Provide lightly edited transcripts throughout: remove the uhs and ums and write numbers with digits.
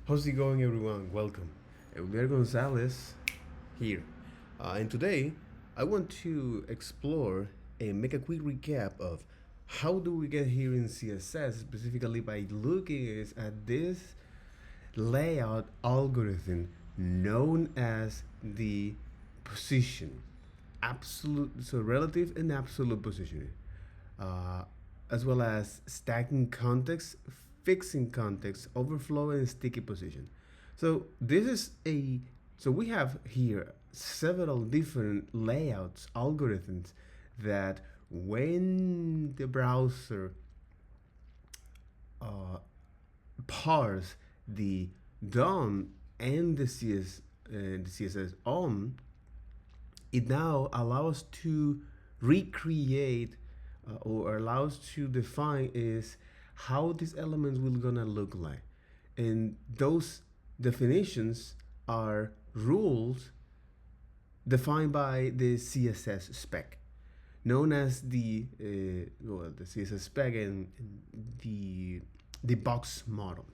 How's it going, everyone? Welcome. Eugler Gonzalez here. And today, I want to explore and make a quick recap of how do we get here in CSS, specifically by looking at this layout algorithm known as the position. Absolute, so relative and absolute positioning. Uh, as well as stacking context, fixing context, overflow, and sticky position. So this is a so we have here several different layouts algorithms that when the browser uh, parse the DOM and the CSS on, it now allows to recreate or allows to define is how these elements will gonna look like, and those definitions are rules defined by the CSS spec, known as the CSS spec and the box model,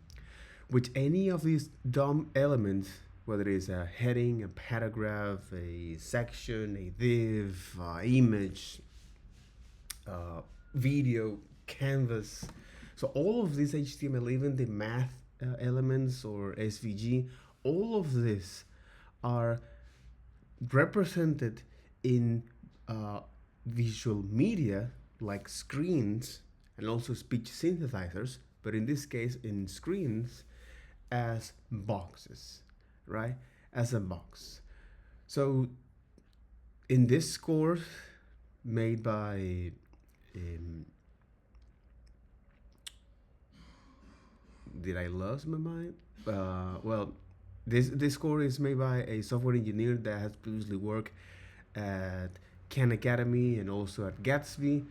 which any of these DOM elements, whether it's a heading, a paragraph, a section, a div, image, video, canvas. So all of this HTML, even the math elements or SVG, all of this are represented in visual media like screens and also speech synthesizers, but in this case in screens as boxes, right? As a box. So in this course made by um, did I lose my mind? Well, this course is made by a software engineer that has previously worked at Khan Academy and also at Gatsby,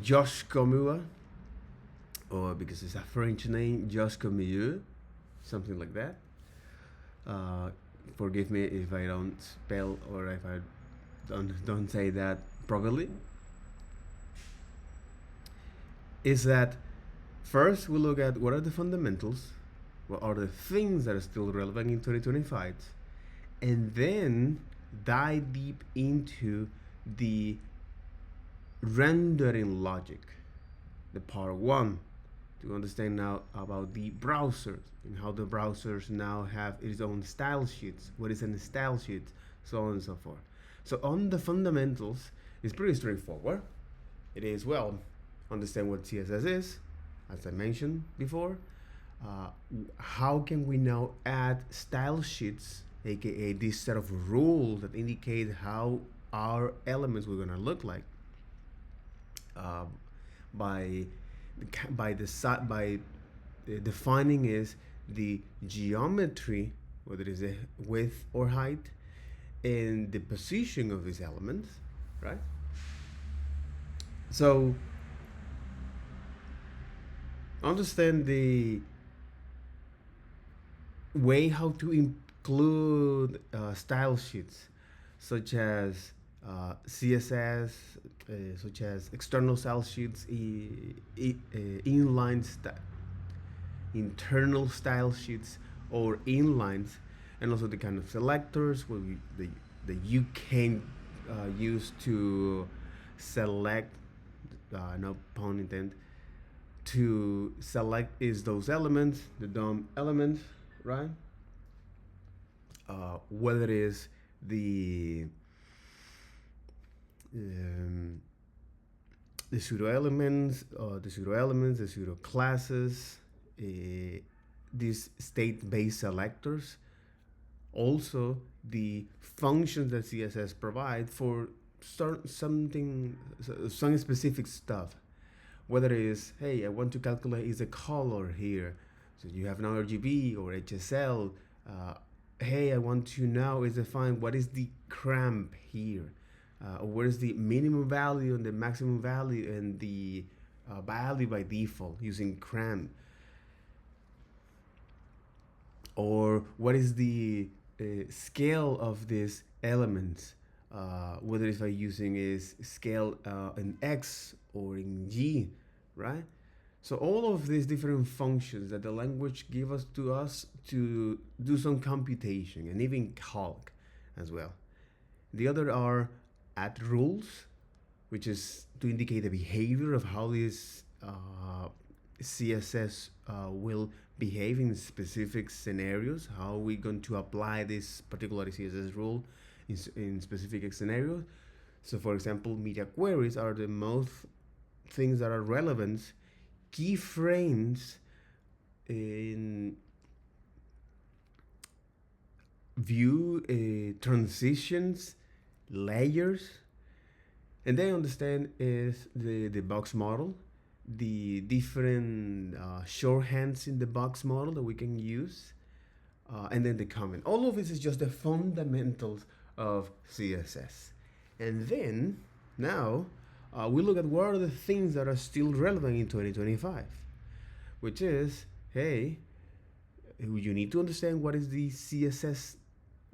Josh Comua, or because it's a French name, Josh Comieux, something like that. Uh, Forgive me if I don't spell or if I don't say that properly. Is that first we look at what are the fundamentals, what are the things that are still relevant in 2025, and then dive deep into the rendering logic, the part one, to understand now about the browsers and how the browsers now have its own style sheets, what is a style sheet, so on and so forth. So on the fundamentals, it's pretty straightforward. It is, well, understand what CSS is, as I mentioned before. Uh, how can we now add style sheets, aka this set of rules that indicate how our elements were gonna look like, uh, by by defining is the geometry, whether it is a width or height, and the position of these elements, right? So understand the way how to include style sheets such as CSS, such as external style sheets, inline internal style sheets, or inlines, and also the kind of selectors that you can use to select, no pun intended, to select is those elements, the DOM elements, right? Whether it is um, the pseudo elements, the pseudo classes, these state-based selectors, also the functions that CSS provide for some specific stuff. Whether it is, hey, I want to calculate is a color here, so you have now RGB or HSL. Hey, I want to now is define what is the cramp here, or what is the minimum value and the maximum value and the value by default using cramp, or what is the scale of these elements, whether if I'm using is scale in X or in G, right? So all of these different functions that the language give us to do some computation and even calc as well. The other are add rules, which is to indicate the behavior of how this CSS will behave in specific scenarios, how we're going to apply this particular CSS rule in specific scenarios. So for example, media queries are the most things that are relevant, keyframes in view, transitions, layers, and they understand is the box model, the different shorthands in the box model that we can use, and then the comment. All of this is just the fundamentals of CSS. And then now we look at what are the things that are still relevant in 2025, which is, hey, you need to understand what is the CSS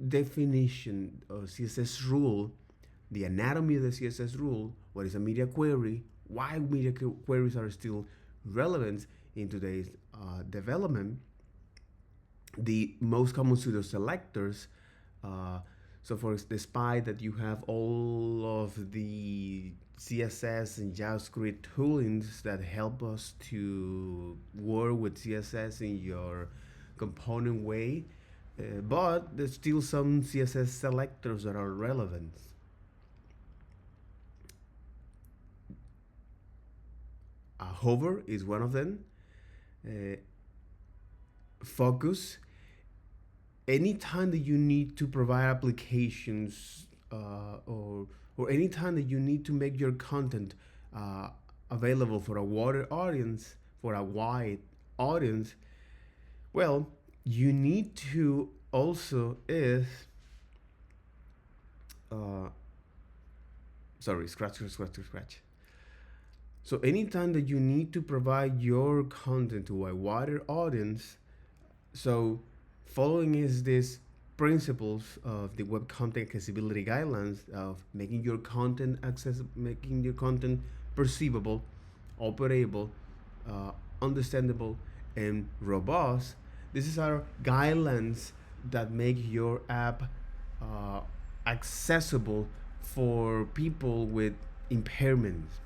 definition or CSS rule, the anatomy of the CSS rule, what is a media query, why media queries are still relevant in today's development, the most common pseudo selectors. So for despite that you have all of the CSS and JavaScript toolings that help us to work with CSS in your component way, but there's still some CSS selectors that are relevant. Hover is one of them. Focus. Anytime that you need to provide applications or anytime that you need to make your content available for a wider audience, for a wide audience, well, you need to also is scratch. So anytime that you need to provide your content to a wider audience, so following is this principles of the web content accessibility guidelines of making your content accessible, making your content perceivable, operable, understandable, and robust. This is our guidelines that make your app accessible for people with impairments,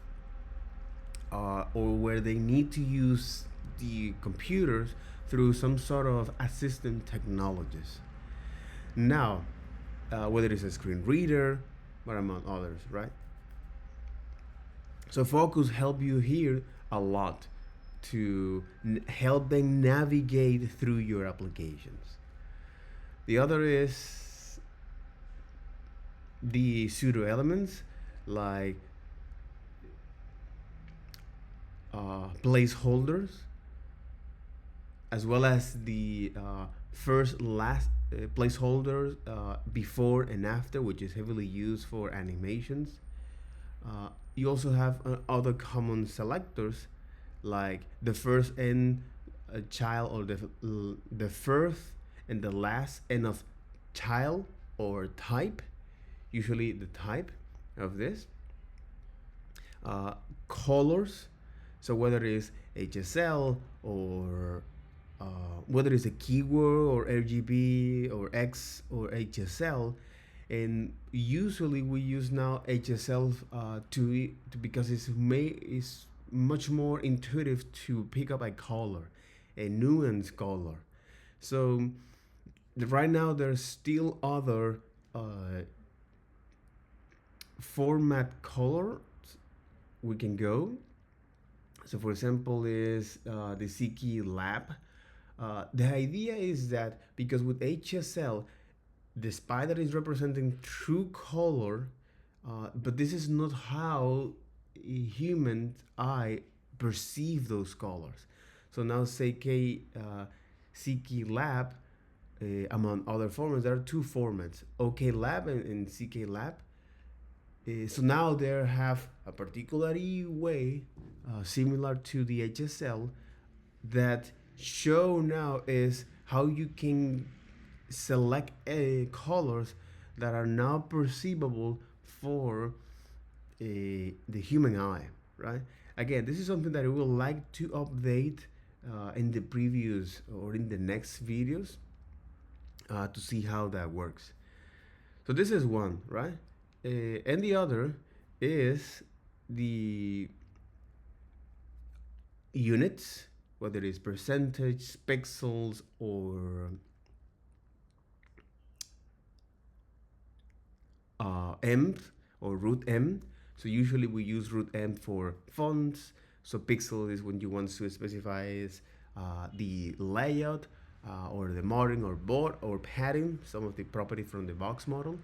or where they need to use the computers through some sort of assistant technologies. Now, whether it's a screen reader, but among others, right? So focus help you here a lot to help them navigate through your applications. The other is the pseudo elements like placeholders, as well as the first last placeholders before and after, which is heavily used for animations. You also have other common selectors like the first and child, or the first and the last n of child or type, usually the type of this. Colors, so whether it's HSL or whether it's a keyword or RGB or X or HSL, and usually we use now HSL to because it's much more intuitive to pick up a color, a nuanced color. So right now there's still other format colors we can go. So for example is the CKey lab. The idea is that because with HSL, despite that it's representing true color, but this is not how a human eye perceive those colors. So now CK lab, among other formats, there are two formats, OK lab and CK lab. So now they have a particular way similar to the HSL that show now is how you can select colors that are now perceivable for the human eye, right? Again, this is something that I would like to update in the previous or in the next videos to see how that works. So this is one, right? And the other is the units, whether it's percentage, pixels, or emp or root m. So usually we use root m for fonts. So pixel is when you want to specify the layout or the margin or board or padding, some of the property from the box model.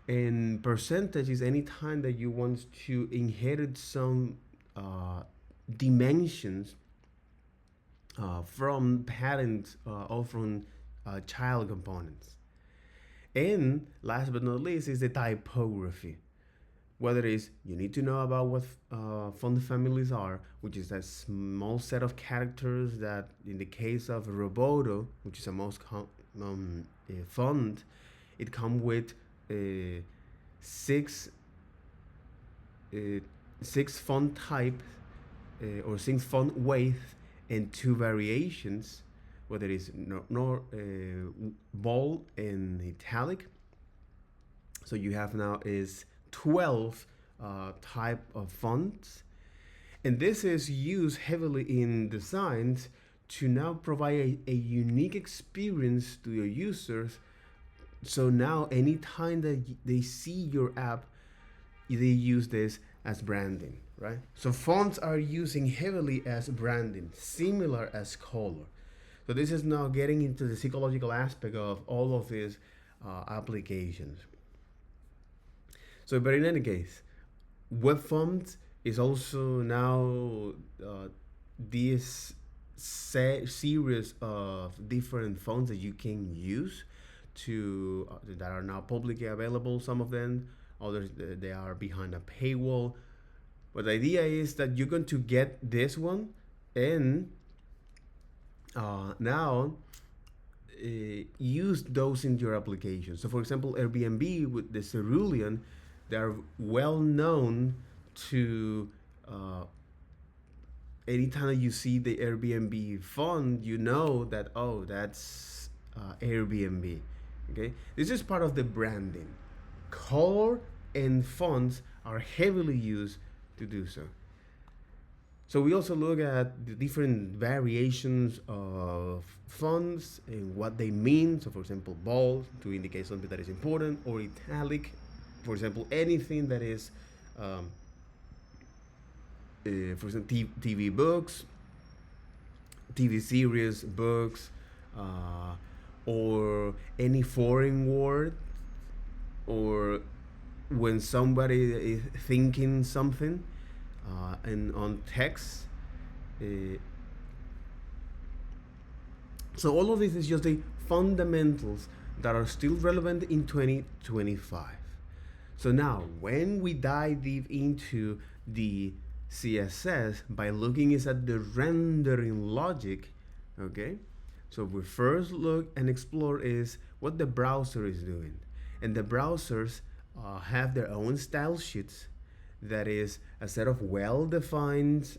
And percentage is any time that you want to inherit some dimensions from parents or from child components. And last but not least is the typography. Whether it's you need to know about what font families are, which is a small set of characters that, in the case of Roboto, which is a most font, it comes with six six font types or six font weights and two variations, whether it's bold and italic. So you have now is 12 type of fonts, and this is used heavily in designs to now provide a unique experience to your users. So now anytime that they see your app, they use this as branding, right? So fonts are using heavily as branding, similar as color. So this is now getting into the psychological aspect of all of these applications. So, but in any case, web fonts is also now this series of different fonts that you can use to that are now publicly available. Some of them, others they are behind a paywall. But the idea is that you're going to get this one and now use those in your application. So for example, Airbnb with the cerulean, they are well known to anytime you see the Airbnb font, you know that, oh, that's Airbnb. Okay, this is part of the branding. Color and fonts are heavily used to do so. So we also look at the different variations of fonts and what they mean. So for example, bold to indicate something that is important, or italic, for example, anything that is, for example, TV books, TV series, books, or any foreign word, or when somebody is thinking something and on text. So all of this is just the fundamentals that are still relevant in 2025. So now, when we dive deep into the CSS by looking is at the rendering logic, okay? So we first look and explore is what the browser is doing. And the browsers have their own style sheets that is a set of well-defined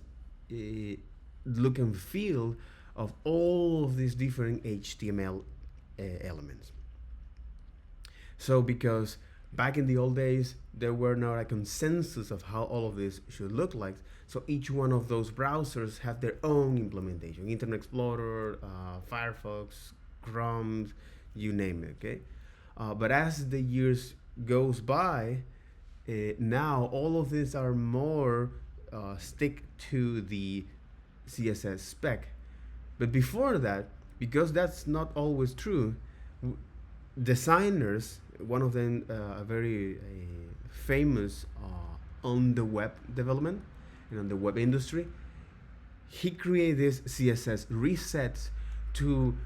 look and feel of all of these different HTML elements. So because back in the old days, there were not a consensus of how all of this should look like. So each one of those browsers have their own implementation. Internet Explorer, Firefox, Chrome, you name it, okay? But as the years goes by, now all of these are more stick to the CSS spec. But before that, because that's not always true, designers, one of them a very famous on the web development and on the web industry, he created this CSS resets to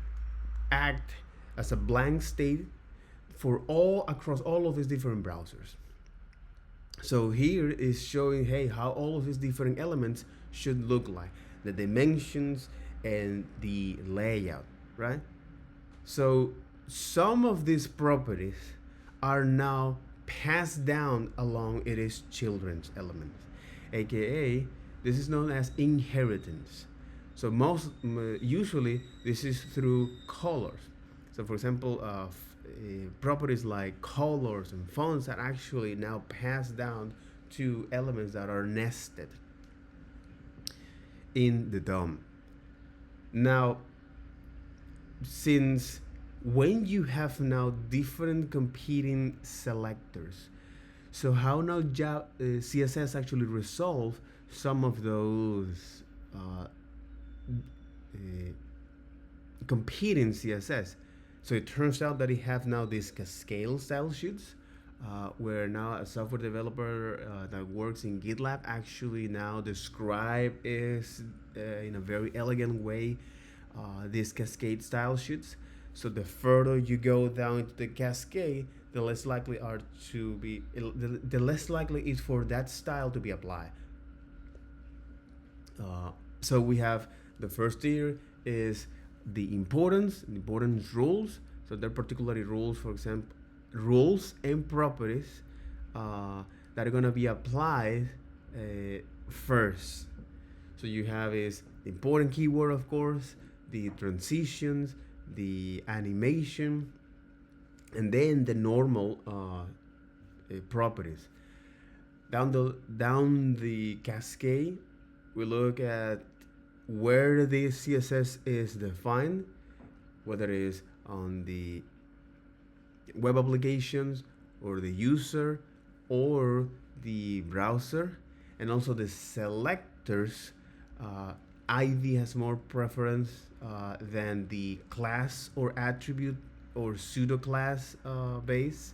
act as a blank state for all across all of these different browsers. So here is showing, hey, how all of these different elements should look like, the dimensions and the layout, right? So some of these properties are now passed down along its children's elements, aka This is known as inheritance. So usually this is through colors. So for example, properties like colors and fonts are actually now passed down to elements that are nested in the DOM. Now, since when you have now different competing selectors, so how now CSS actually resolve some of those competing CSS. So it turns out that you have now these cascade style sheets, where now a software developer that works in GitLab actually now describe is in a very elegant way these cascade style sheets. So the further you go down into the cascade, the less likely are to be the less likely is for that style to be applied. So we have the first tier is the importance rules. So there are particularly rules, for example, rules and properties that are going to be applied first. So you have is the important keyword, of course, the transitions, the animation, and then the normal properties. Down the cascade, we look at where the CSS is defined, whether it is on the web applications or the user or the browser, and also the selectors. ID has more preference than the class or attribute or pseudo class base.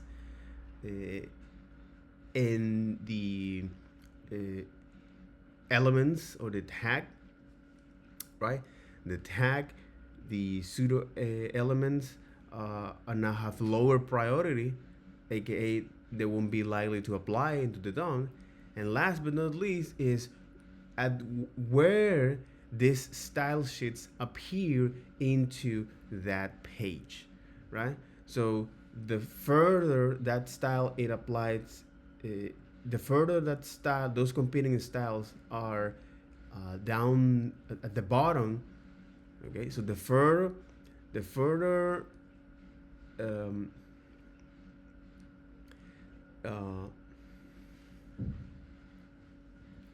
In the elements or the tag, right? The tag, the pseudo elements now have lower priority, aka they won't be likely to apply into the DOM. And last but not least is at where these style sheets appear into that page, right? So the further that style it applies, the further that style, those competing styles are down at the bottom. Okay, so the further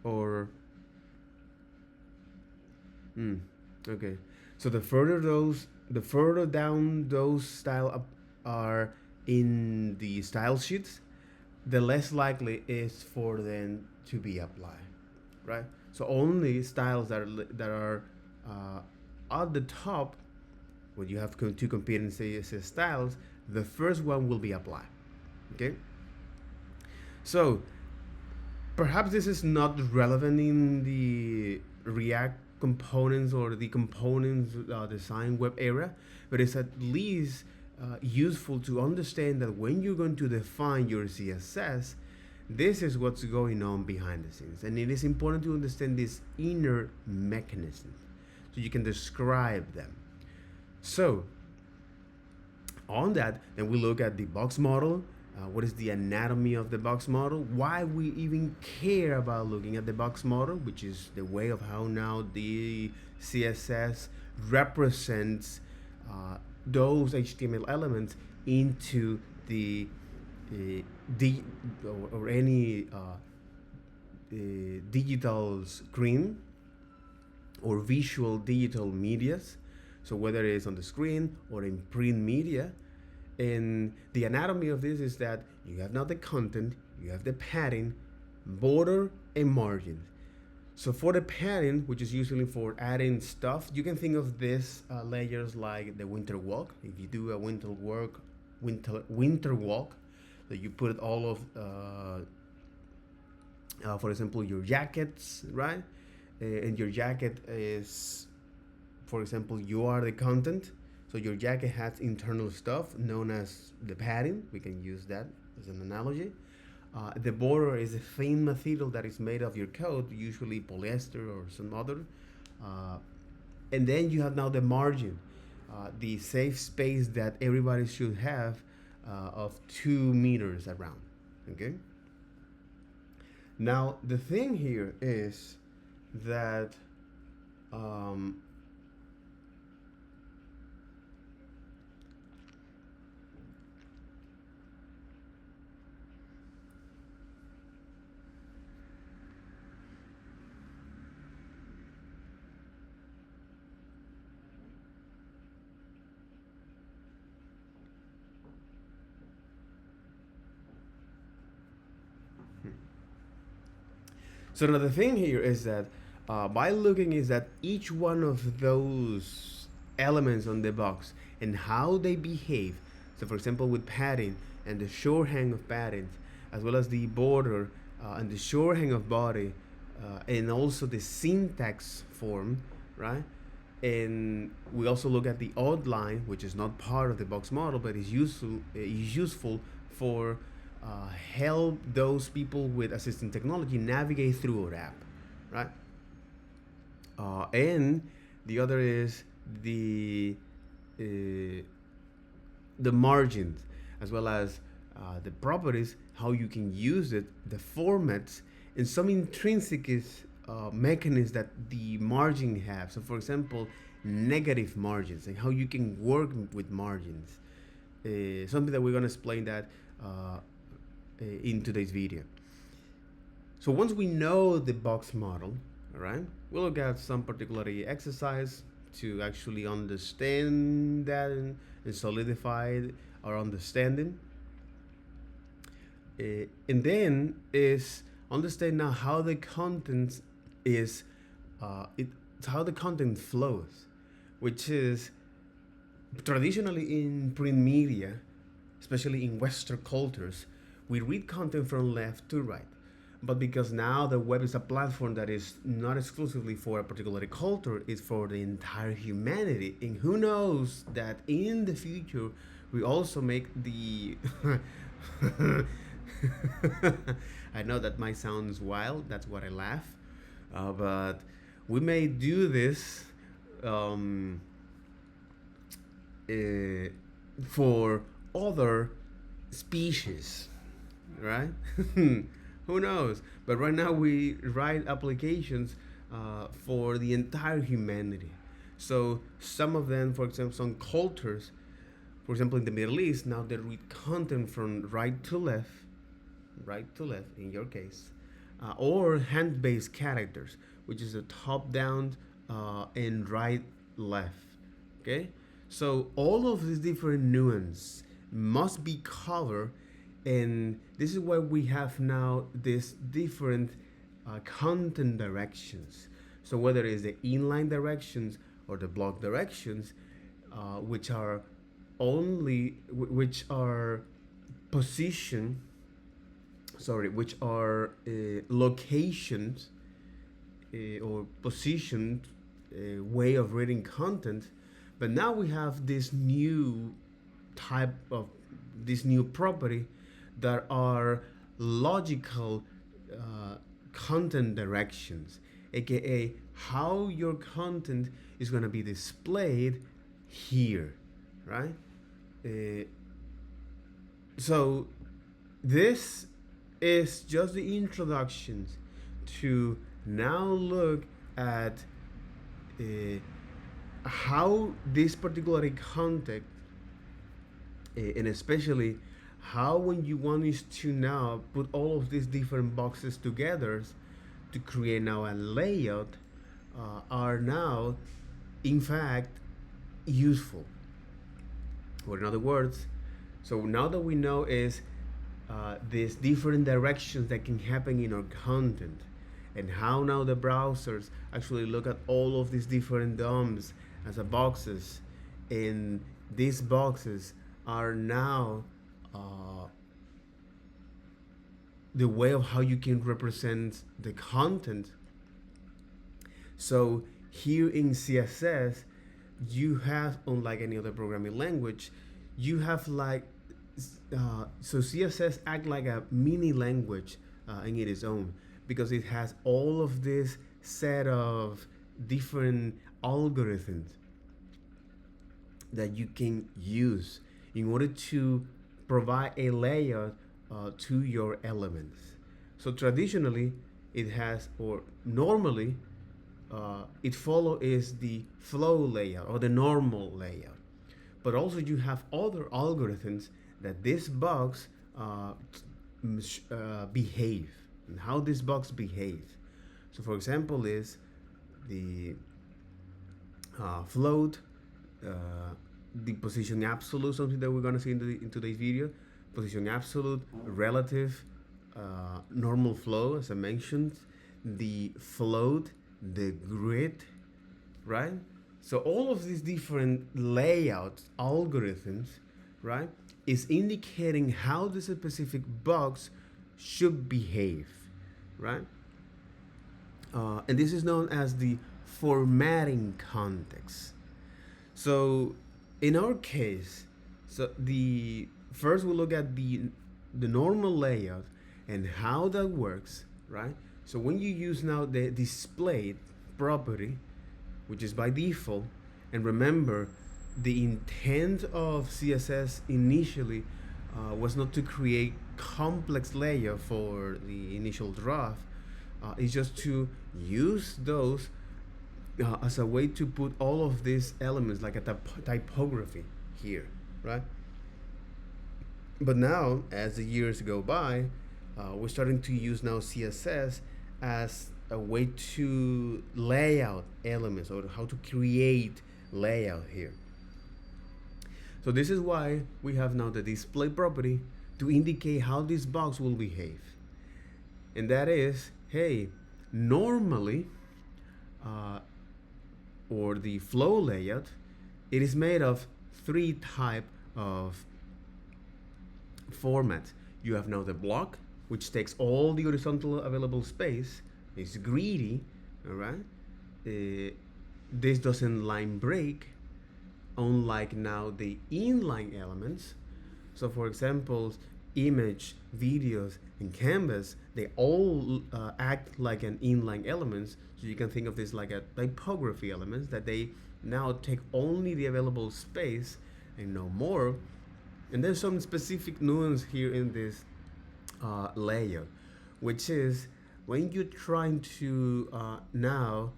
or okay, so the further down those style up are in the style sheets, the less likely is for them to be applied, right? So only styles that are at the top, when you have two competing CSS styles, the first one will be applied. Okay. So perhaps this is not relevant in the React components or the components design web area, but it's at least useful to understand that when you're going to define your CSS, this is what's going on behind the scenes. And it is important to understand these inner mechanisms so you can describe them. So on that, then we look at the box model. What is the anatomy of the box model? Why we even care about looking at the box model, which is the way of how now the CSS represents those HTML elements into the or any digital screen or visual digital medias. So whether it is on the screen or in print media. And the anatomy of this is that you have now the content, you have the padding, border, and margins. So for the padding, which is usually for adding stuff, you can think of these layers like the winter walk. If you do a winter walk, that you put all of, for example, your jackets, right? And your jacket is, for example, you are the content. So your jacket has internal stuff known as the padding. We can use that as an analogy. The border is a thin material that is made of your coat, usually polyester or some other. And then you have now the margin, the safe space that everybody should have of 2 meters around. Okay. Now the thing here is that um, so now the thing here is that by looking is that each one of those elements on the box and how they behave. So for example, with padding and the shorthand of padding, as well as the border and the shorthand of body, and also the syntax form, right? And we also look at the outline, which is not part of the box model, but is useful for help those people with assistive technology navigate through our app, right? And the other is uh, the margins, as well as the properties, how you can use it, the formats, and some intrinsic mechanisms that the margin have. So, for example, negative margins and how you can work with margins. Something that we're going to explain that in today's video. So once we know the box model, all right, we'll look at some particular exercise to actually understand that and solidify our understanding. And then is understand now how the content is, how the content flows, which is traditionally in print media, especially in Western cultures, we read content from left to right. But because now the web is a platform that is not exclusively for a particular culture, it's for the entire humanity. And who knows that in the future we also make the I know that might sound wild, that's what I laugh. But we may do this for other species, right? Who knows? But right now we write applications for the entire humanity. So some of them, for example, some cultures, for example, in the Middle East, now they read content from right to left in your case, or hand-based characters, which is a top-down and right-left. Okay, so all of these different nuances must be covered, and this is why we have now these different content directions. So whether it's the inline directions or the block directions, which are position, which are locations or positioned way of reading content. But now we have this new property that are logical content directions, aka how your content is going to be displayed here, right? So this is just the introductions to now look at how this particular content, and especially how when you want is to now put all of these different boxes together to create now a layout, are now in fact useful. Or in other words, so now that we know is these different directions that can happen in our content, and how now the browsers actually look at all of these different DOMs as a boxes, and these boxes are now the way of how you can represent the content. So here in CSS, you have, unlike any other programming language, you have like so CSS act like a mini language in its own, because it has all of this set of different algorithms that you can use in order to provide a layout to your elements. So traditionally it has, or normally it follow is the flow layout or the normal layout. But also you have other algorithms that this box behave, and how this box behaves. So for example is the float, the position absolute, something that we're gonna see in today's video, position absolute, relative, normal flow, as I mentioned, the float, the grid, right? So all of these different layout algorithms, right, is indicating how the specific box should behave, right? And this is known as the formatting context. So in our case, so the first we'll look at the normal layout and how that works, right? So when you use now the displayed property, which is by default, and remember the intent of CSS initially was not to create complex layout for the initial draft. It's just to use those as a way to put all of these elements like a typography here, right? But now, as the years go by, we're starting to use now CSS as a way to lay out elements or how to create layout here. So this is why we have now the display property to indicate how this box will behave. And that is, hey, normally, or the flow layout, it is made of 3 type of formats. You have now the block, which takes all the horizontal available space. It's greedy, all right? This doesn't line break, unlike now the inline elements. So for example, image, videos, and canvas, they all act like an inline elements. So you can think of this like a typography elements that they now take only the available space and no more. And there's some specific nuance here in this layout, which is when you're trying to now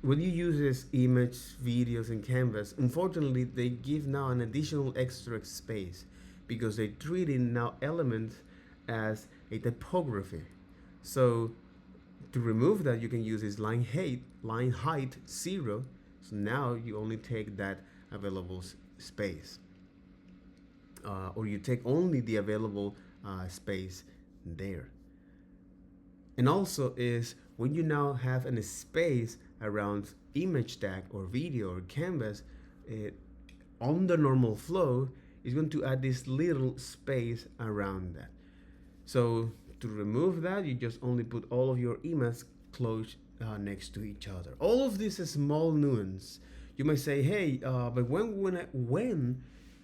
when you use this image, videos, and canvas, unfortunately they give now an additional extra space because they treat in now elements as a typography. So to remove that, you can use this line height 0. So now you only take that available space, or you take only the available space there. And also is when you now have a space around image tag or video or canvas, on the normal flow is going to add this little space around that. So to remove that, you just only put all of your images close next to each other. All of this is small nuance. You might say, hey, but when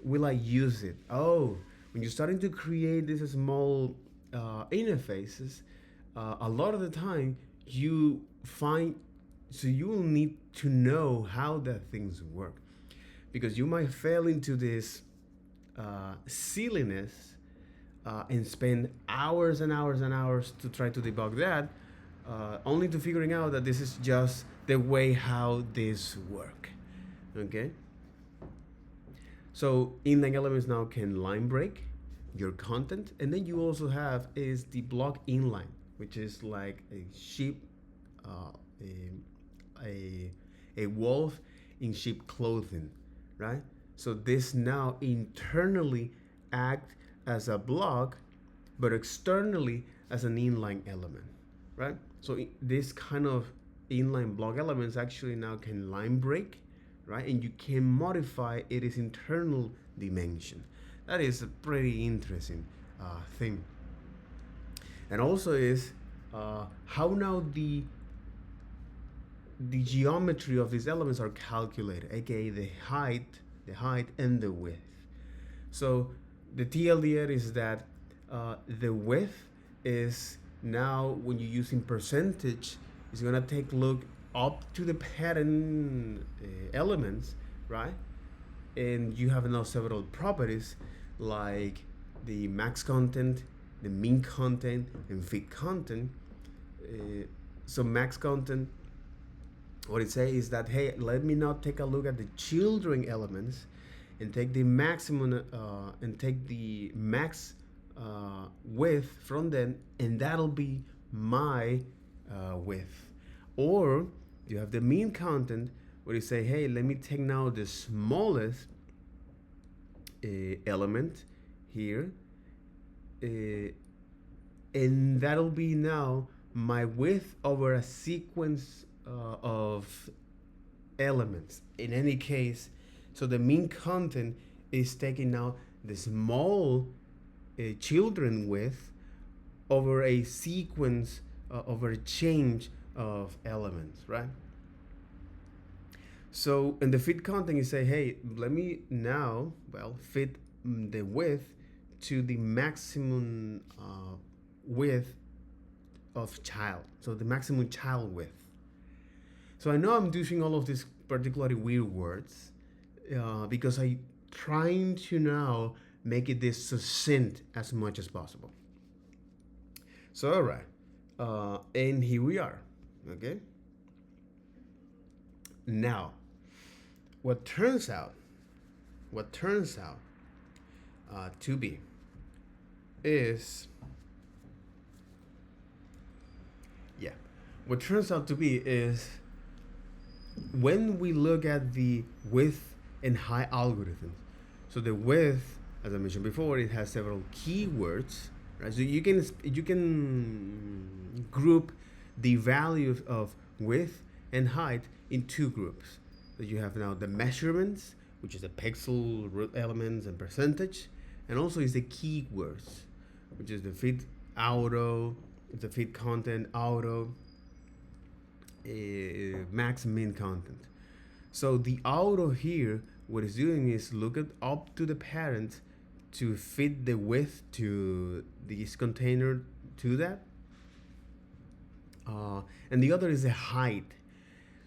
will I use it? Oh, when you're starting to create these small interfaces, a lot of the time you find, so you will need to know how that things work, because you might fall into this silliness and spend hours and hours and hours to try to debug that, only to figuring out that this is just the way how this work. Okay. So inline elements now can line break your content, and then you also have is the block inline, which is like a sheep, a wolf in sheep clothing, right? So this now internally act as a block, but externally as an inline element, right? So this kind of inline block elements actually now can line break, right? And you can modify its internal dimension. That is a pretty interesting thing. And also is how now the geometry of these elements are calculated, aka the height and the width. So the TLDR is that the width is now, when you're using percentage, is gonna take look up to the pattern elements, right? And you have now several properties like the max content, the min content, and fit content. So max content, what it says is that, hey, let me now take a look at the children elements and take the maximum and take the max width from them, and that'll be my width. Or you have the mean content where you say, hey, let me take now the smallest element here, and that'll be now my width over a sequence of elements. In any case, so the mean content is taking now the small children width over a sequence, over a change of elements, right? So in the fit content, you say, hey, let me now, well, fit the width to the maximum width of child. So the maximum child width. So I know I'm using all of these particularly weird words because I'm trying to now make it this succinct as much as possible. So all right, and here we are, okay? Now, what turns out to be is, yeah, what turns out to be is when we look at the width and height algorithms. So the width, as I mentioned before, it has several keywords, right? So you can group the values of width and height in two groups. So you have now the measurements, which is the pixel, root elements, and percentage, and also is the keywords, which is the fit auto, the fit content auto, max min content. So the auto here, what it's doing is look at up to the parent to fit the width to this container to that. And the other is the height.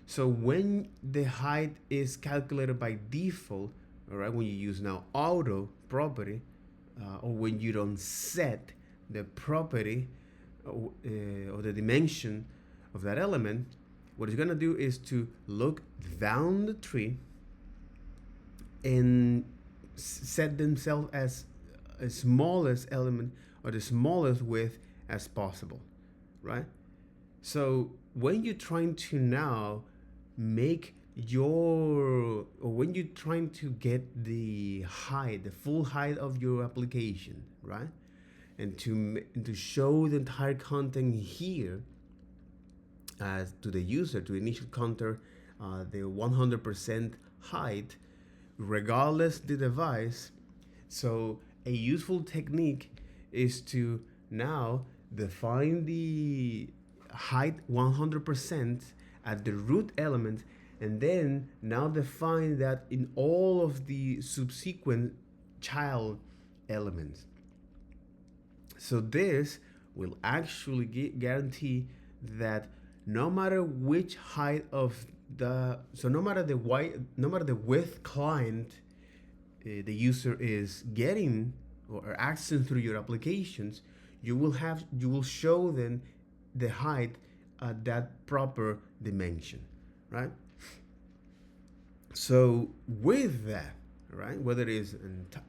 So when the height is calculated by default, all right, when you use now auto property, or when you don't set the property or the dimension of that element, what it's gonna do is to look down the tree and set themselves as a smallest element or the smallest width as possible, right? So when you're trying to now make your, or when you're trying to get the height, the full height of your application, right? And to show the entire content here as to the user, to initial counter, the 100% height, regardless the device. So a useful technique is to now define the height 100% at the root element, and then now define that in all of the subsequent child elements. So this will actually guarantee that no matter which height of the, so no matter the width client the user is getting or accessing through your applications, you will show them the height at that proper dimension, right? So with that, right, whether it is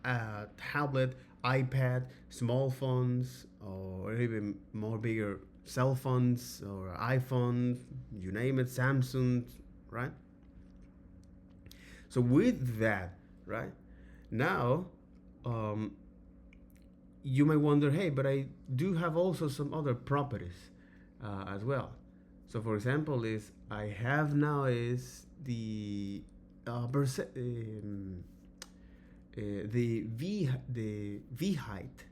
a tablet, iPad, small phones, or even more bigger cell phones or iPhone, you name it, Samsung, right? So with that, right, now you might wonder, hey, but I do have also some other properties as well. So for example, is I have now is the the V height.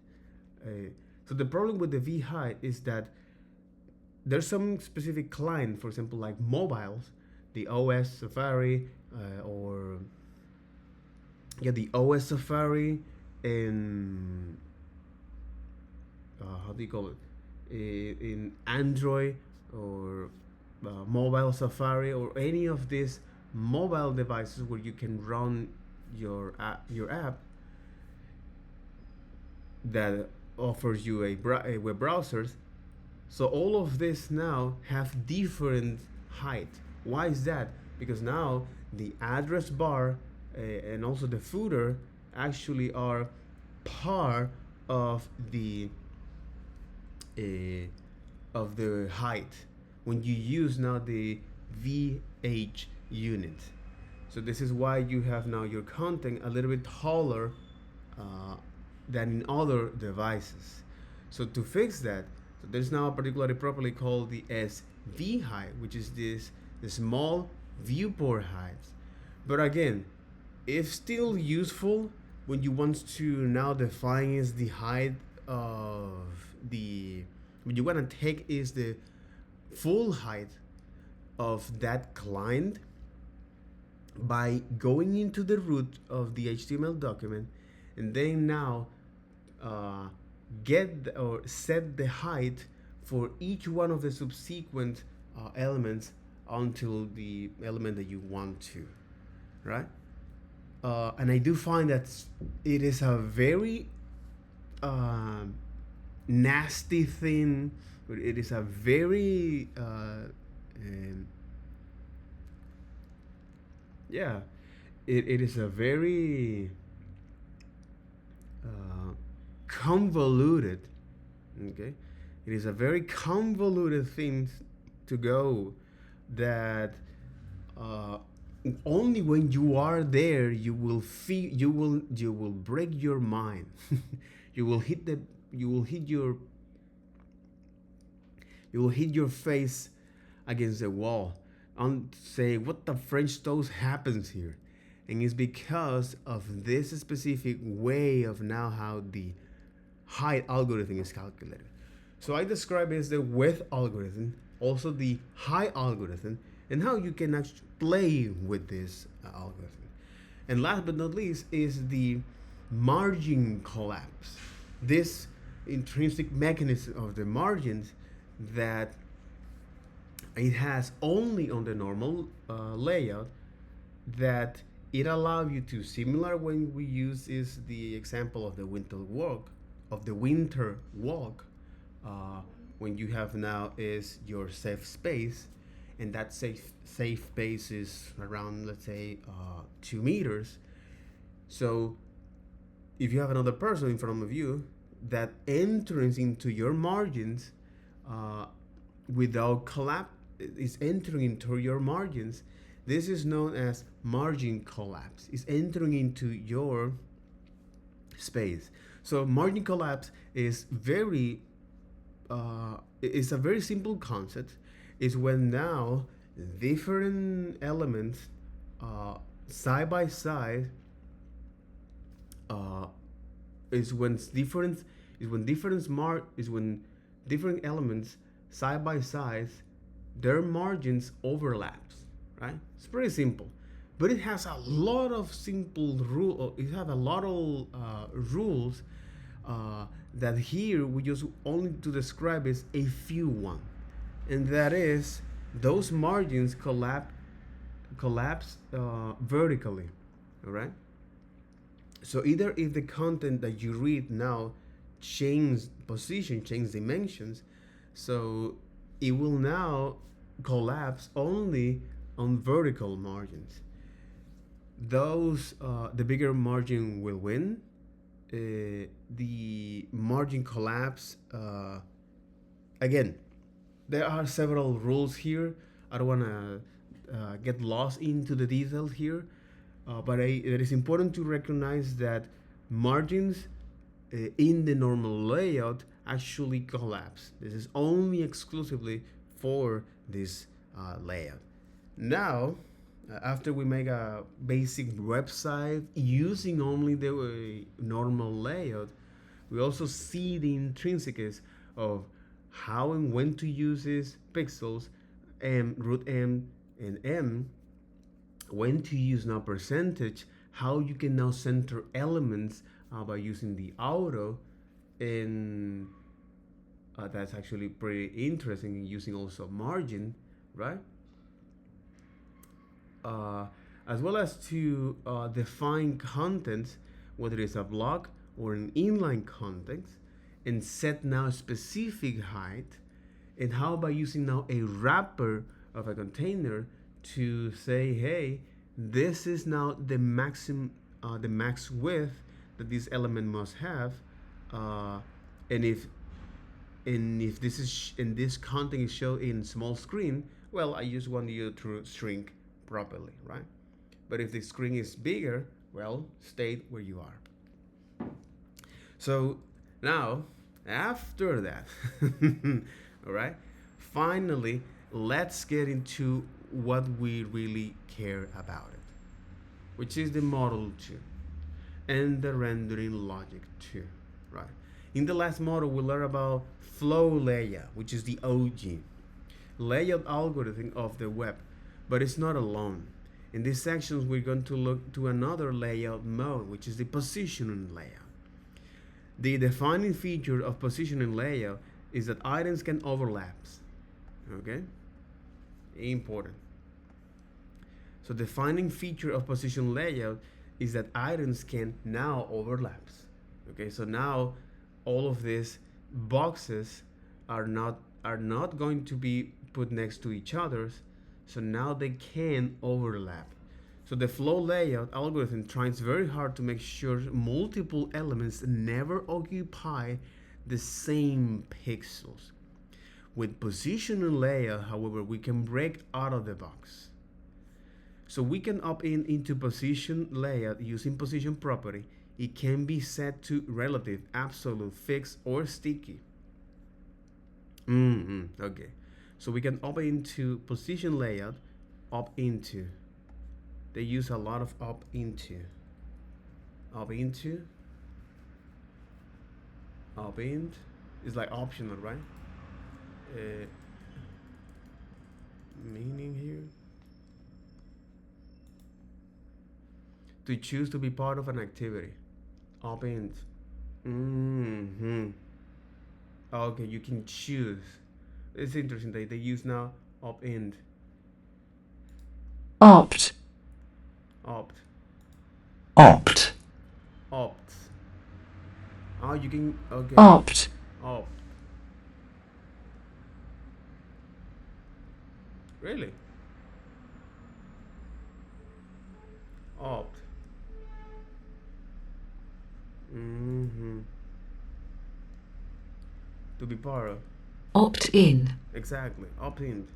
So the problem with the V height is that there's some specific client, for example, like mobiles, the OS Safari, or yeah, the OS Safari, and how do you call it, in Android, or mobile Safari, or any of these mobile devices where you can run your app that offers you a web browsers. So all of this now have different height. Why is that? Because now the address bar and also the footer actually are part of uh, the height when you use now the VH unit. So this is why you have now your content a little bit taller uh, than in other devices. So to fix that, so there's now a particularly properly called the SV height, which is this the small viewport height. But again, it's still useful when you want to now define is the height of the when you want to take is the full height of that client by going into the root of the HTML document and then now uh, or set the height for each one of the subsequent elements until the element that you want to, right? And I do find that it is a very nasty thing. It is a very yeah, it is a very convoluted. Okay, it is a very convoluted thing to go that only when you are there you will feel you will break your mind. you will hit the you will hit your you will hit your face against the wall and say what the French toast happens here. And it's because of this specific way of now how the height algorithm is calculated. So I describe it as the width algorithm, also the height algorithm, and how you can actually play with this algorithm. And last but not least is the margin collapse. This intrinsic mechanism of the margins that it has only on the normal layout that it allows you to similar when we use is the example of the winter walk when you have now is your safe space, and that safe space is around, let's say 2 meters. So if you have another person in front of you, that enters into your margins without collapse is entering into your margins. This is known as margin collapse. It's entering into your space. So margin collapse is it's a very simple concept. Is when now different elements side by side is when different elements side by side their margins overlaps, right? It's pretty simple, but it has a lot of simple rule. It has a lot of rules that here we just only to describe is a few one, and that is those margins collapse vertically, all right? So either if the content that you read now change position, change dimensions, so it will now collapse only on vertical margins. Those the bigger margin will win. The margin collapse again. There are several rules here. I don't want to get lost into the details here, but it is important to recognize that margins in the normal layout actually collapse. This is only exclusively for this layout. Now, after we make a basic website using only the normal layout, we also see the intrinsics of how and when to use these pixels, root M and M, when to use now percentage, how you can now center elements by using the auto, and that's actually pretty interesting using also margin, right? As well as to define contents, whether it's a block or an inline context, and set now specific height. And how about using now a wrapper of a container to say, hey, this is now the the max width that this element must have, uh, and if this is and this content is shown in small screen, well, I just want you to shrink properly, right? But if the screen is bigger, well, stay where you are. So now, after that, all right, finally, let's get into what we really care about it, which is the model 2 and the rendering logic 2, right? In the last model, we learned about flow layout, which is the OG layout algorithm of the web, but it's not alone. In these sections, we're going to look to another layout mode, which is the positioning layout. The defining feature of positioning layout is that items can overlap. Okay? Important. So defining feature of position layout is that items can now overlap. Okay, so now all of these boxes are not going to be put next to each other, so now they can overlap. So the flow layout algorithm tries very hard to make sure multiple elements never occupy the same pixels. With positioning layout, however, we can break out of the box. So we can opt into position layout using position property. It can be set to relative, absolute, fixed, or sticky. Okay. So we can opt into position layout, opt into. They use a lot of opt into. Opt into. Opt in. It's like optional, right? Meaning here. To choose to be part of an activity. Opt in. Okay, you can choose. It's interesting that they use now opt in. Opt. Opt. Opt. Opt. Oh, you can. Okay. Opt. Opt. Really? Opt. To be part of. Opt in. Exactly. Opt in.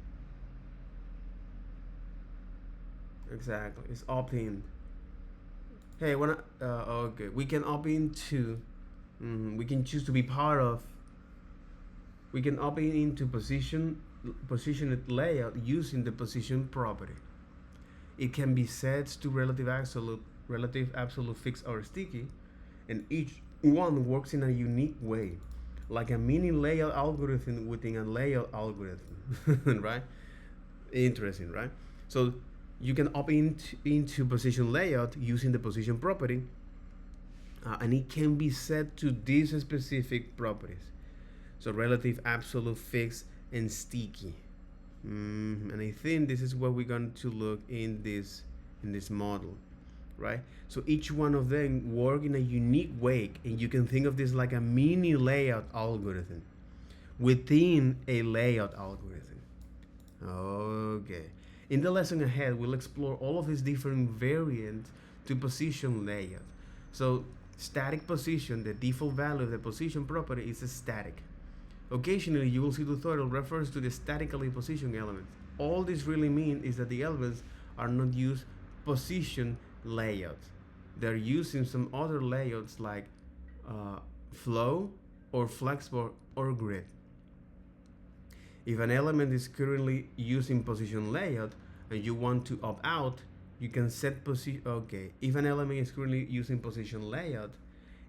Exactly. It's opt in. Hey, when okay, we can opt into. We can choose to be part of. We can opt in into position layout using the position property. It can be set to relative, absolute, fixed, or sticky, and each one works in a unique way, like a mini layout algorithm within a layout algorithm, right? Interesting, right? So you can opt into position layout using the position property, and it can be set to these specific properties. So relative, absolute, fixed, and sticky. And I think this is what we're going to look in this model, right? So each one of them work in a unique way, and you can think of this like a mini layout algorithm within a layout algorithm. Okay. In the lesson ahead, we'll explore all of these different variants to position layout. So static position, the default value of the position property is a static. Occasionally, you will see tutorial refers to the statically positioned elements. All this really means is that the elements are not used position layout. They're using some other layouts like flow or flexible or grid. If an element is currently using position layout and you want to opt out, you can set position. Okay, if an element is currently using position layout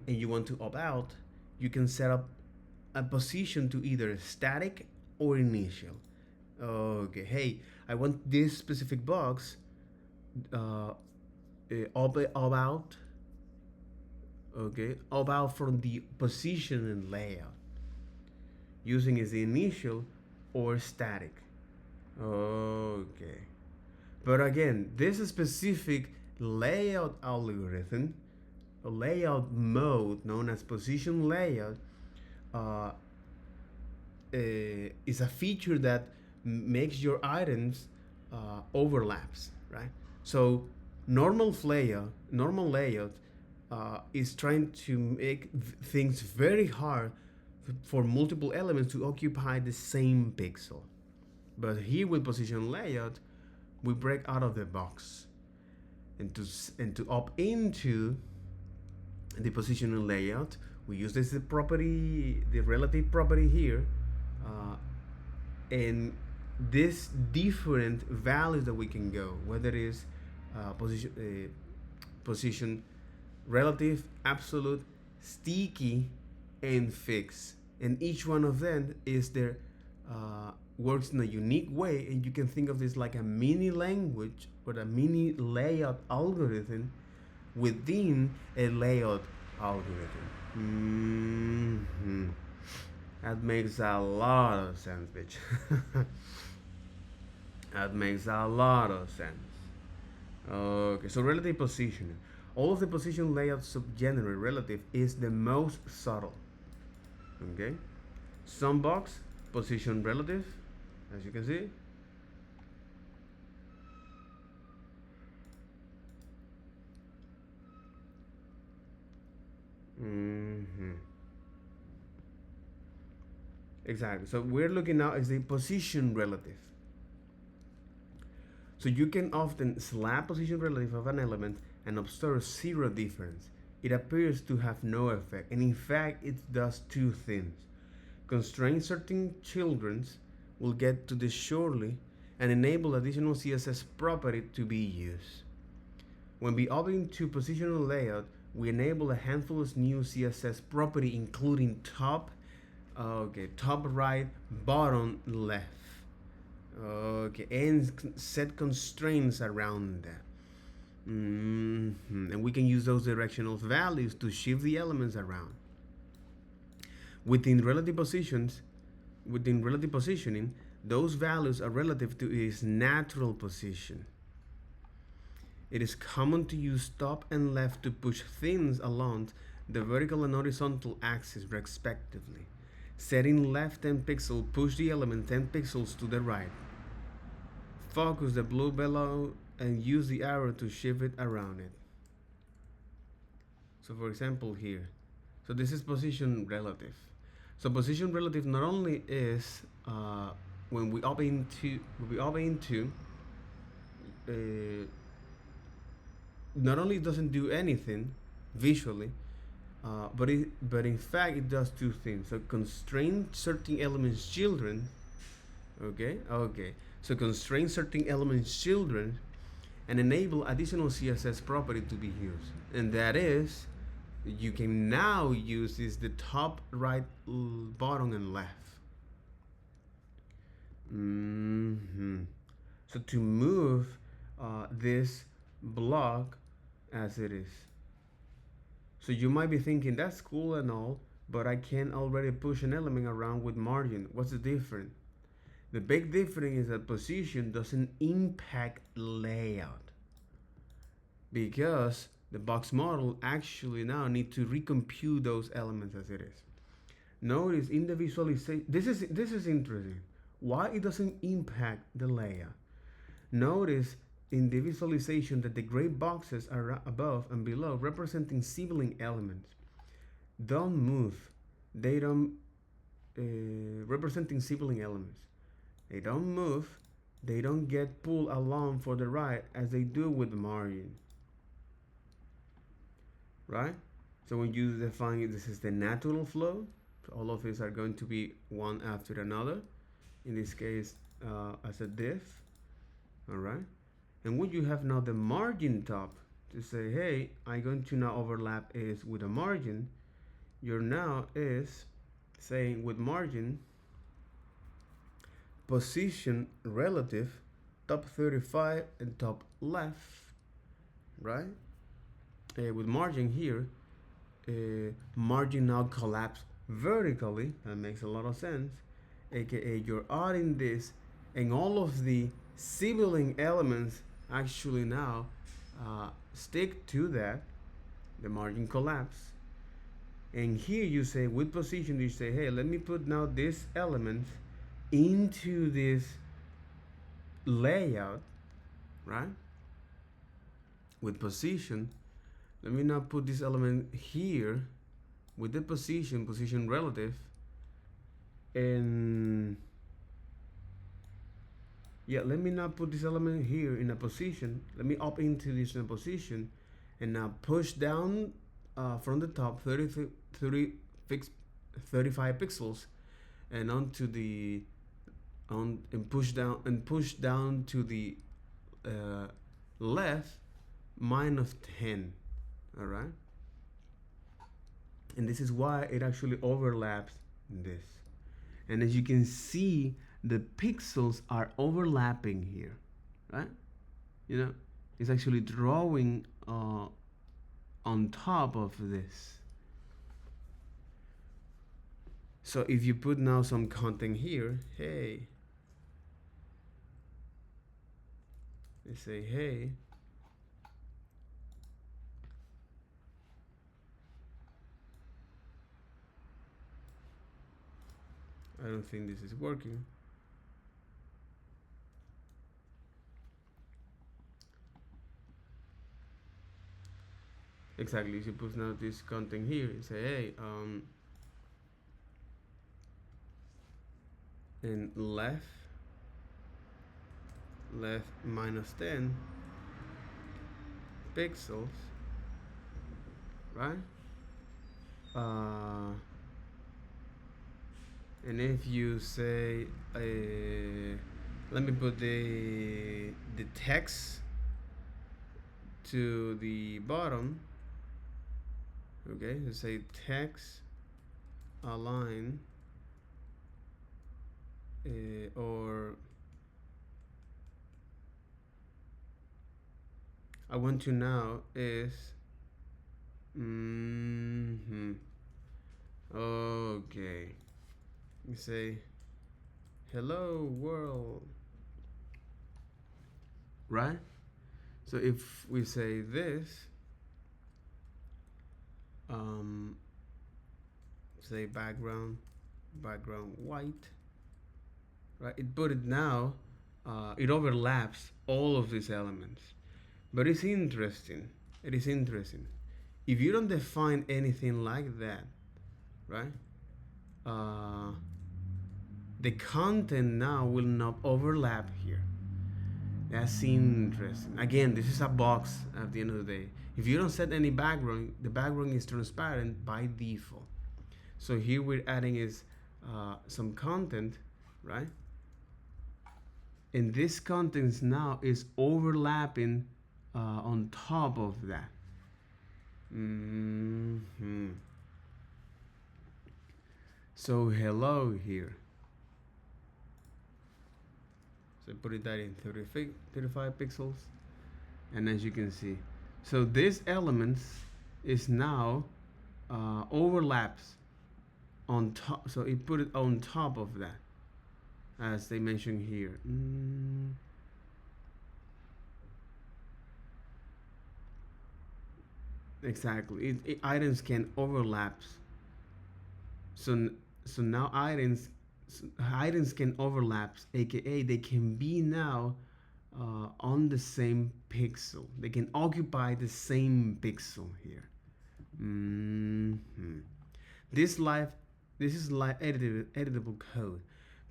and you want to opt out, you can set up a position to either static or initial. Okay, hey, I want this specific box about. Okay, about from the position and layout. Using is the initial or static. Okay, but again, this specific layout algorithm, a layout mode known as position layout, uh, is a feature that makes your items overlaps, right? So normal layout is trying to make things very hard for multiple elements to occupy the same pixel. But here with position layout, we break out of the box and to opt into the positional layout. We use this property, the relative property here, and this different values that we can go, whether it is position relative, absolute, sticky, and fixed, and each one of them is their works in a unique way, and you can think of this like a mini language or a mini layout algorithm within a layout algorithm. That makes a lot of sense, bitch. That makes a lot of sense. Okay, so relative positioning. All of the position layout subgenre relative is the most subtle. Okay, some box position relative, as you can see. Exactly. So we're looking now at the position relative. So you can often slap position relative of an element and observe zero difference. It appears to have no effect, and in fact it does two things. Constrain certain children's will get to this shortly and enable additional CSS property to be used. When we opt into positional layout, we enable a handful of new CSS property, including top right, bottom left. Okay, and set constraints around that. And we can use those directional values to shift the elements around. Within relative positioning, those values are relative to its natural position. It is common to use top and left to push things along the vertical and horizontal axis respectively. Setting left 10 pixels, push the element 10 pixels to the right. Focus the blue below and use the arrow to shift it around it. So for example here, so this is position relative. So position relative not only is when we opt into not only doesn't do anything visually, but in fact it does two things. So constrain certain elements children. Okay. So constrain certain elements children and enable additional CSS property to be used, and that is you can now use is the top, right, bottom, and left. So to move this block as it is. So you might be thinking that's cool and all, but I can already push an element around with margin. What's the difference? The big difference is that position doesn't impact layout, because the box model actually now need to recompute those elements as it is. Notice in the visualization, this is interesting. Why it doesn't impact the layout? Notice in the visualization that the gray boxes are above and below representing sibling elements. Don't move. They don't representing sibling elements. They don't move. They don't get pulled along for the right as they do with the margin. Right? So when you define it, this is the natural flow. So all of these are going to be one after another. In this case, as a div. All right. And when you have now the margin top to say, hey, I'm going to now overlap is with a margin, you're now is saying with margin position relative top 35 and top left, right? With margin here, margin now collapse vertically. That makes a lot of sense. AKA you're adding this, and all of the sibling elements actually now stick to that. The margin collapse. And here you say with position, you say, hey, let me put now this element into this layout, right? With position, let me now put this element here with the position relative, and yeah, let me now put this element here in a position. Let me up into this in a position, and now push down from the top 35 pixels, and onto the and push down to the left -10. All right, and this is why it actually overlaps this. And as you can see, the pixels are overlapping here, right? You know, it's actually drawing on top of this. So if you put now some content here, hey, let's say, hey, I don't think this is working. Exactly, you put now this content here and say, hey, and left -10 pixels, right? And if you say, let me put the text to the bottom, okay, so say text align, or I want to now is okay, you say hello world, right? So if we say this, say background white, right? It put it now, it overlaps all of these elements. But it's interesting. It is interesting. If you don't define anything like that, right? The content now will not overlap here. That's interesting. Again, this is a box at the end of the day. If you don't set any background, the background is transparent by default. So here we're adding is some content, right? And this content now is overlapping on top of that. So hello here. So put it that in 35 pixels, and as you can see, so this elements is now overlaps on top. So it put it on top of that, as they mentioned here. Exactly. Items can overlaps. So now items can overlaps, aka they can be now on the same pixel. They can occupy the same pixel here. This is live editable code.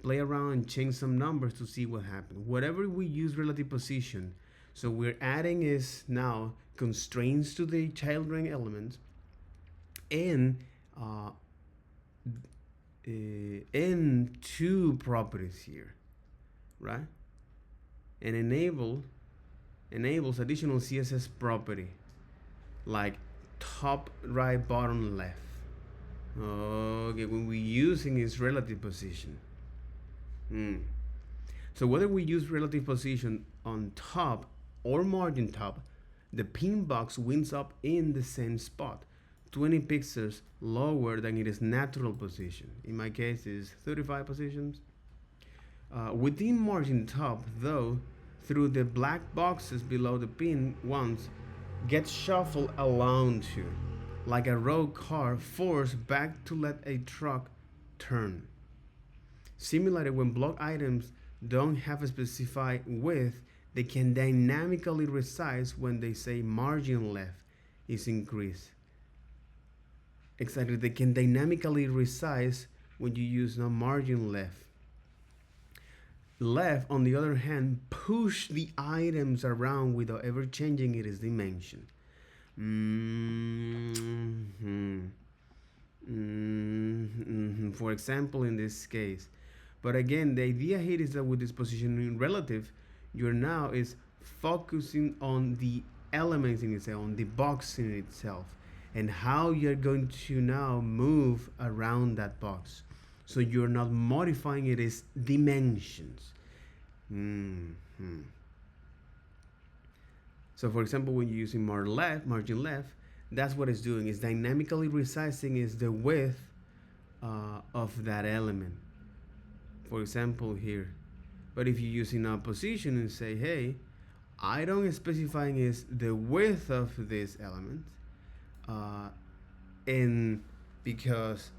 Play around and change some numbers to see what happens. Whatever we use relative position, so we're adding is now constraints to the children elements, and two properties here, right? And enables additional CSS property like top, right, bottom, left. Okay, when we're using is relative position. So whether we use relative position on top or margin top, the pin box winds up in the same spot, 20 pixels lower than its natural position. In my case, is 35 positions. Within margin top, though, through the black boxes below the pin ones, get shuffled along to, like a road car forced back to let a truck turn. Similarly, when block items don't have a specified width, they can dynamically resize when they say margin left is increased. Exactly, they can dynamically resize when you use no margin left. Left, on the other hand, push the items around without ever changing its dimension. For example, in this case. But again, the idea here is that with this positioning relative, you're now is focusing on the elements in itself, on the box in itself, and how you're going to now move around that box. So you're not modifying its dimensions. So for example, when you're using margin left, that's what it's doing. It's dynamically resizing is the width of that element. For example, here. But if you're using a position and say, hey, I don't specifying is the width of this element, and because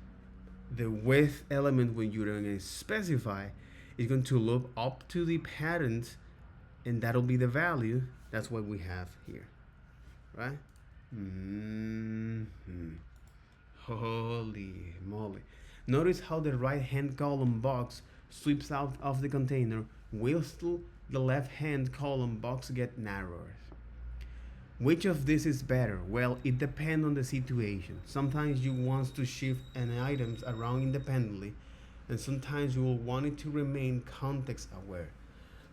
the width element when you're going to specify is going to loop up to the parent, and that'll be the value. That's what we have here, right? Holy moly. Notice how the right hand column box sweeps out of the container whilst the left hand column box get narrower. Which of this is better? Well, it depends on the situation. Sometimes you want to shift an items around independently, and sometimes you will want it to remain context aware.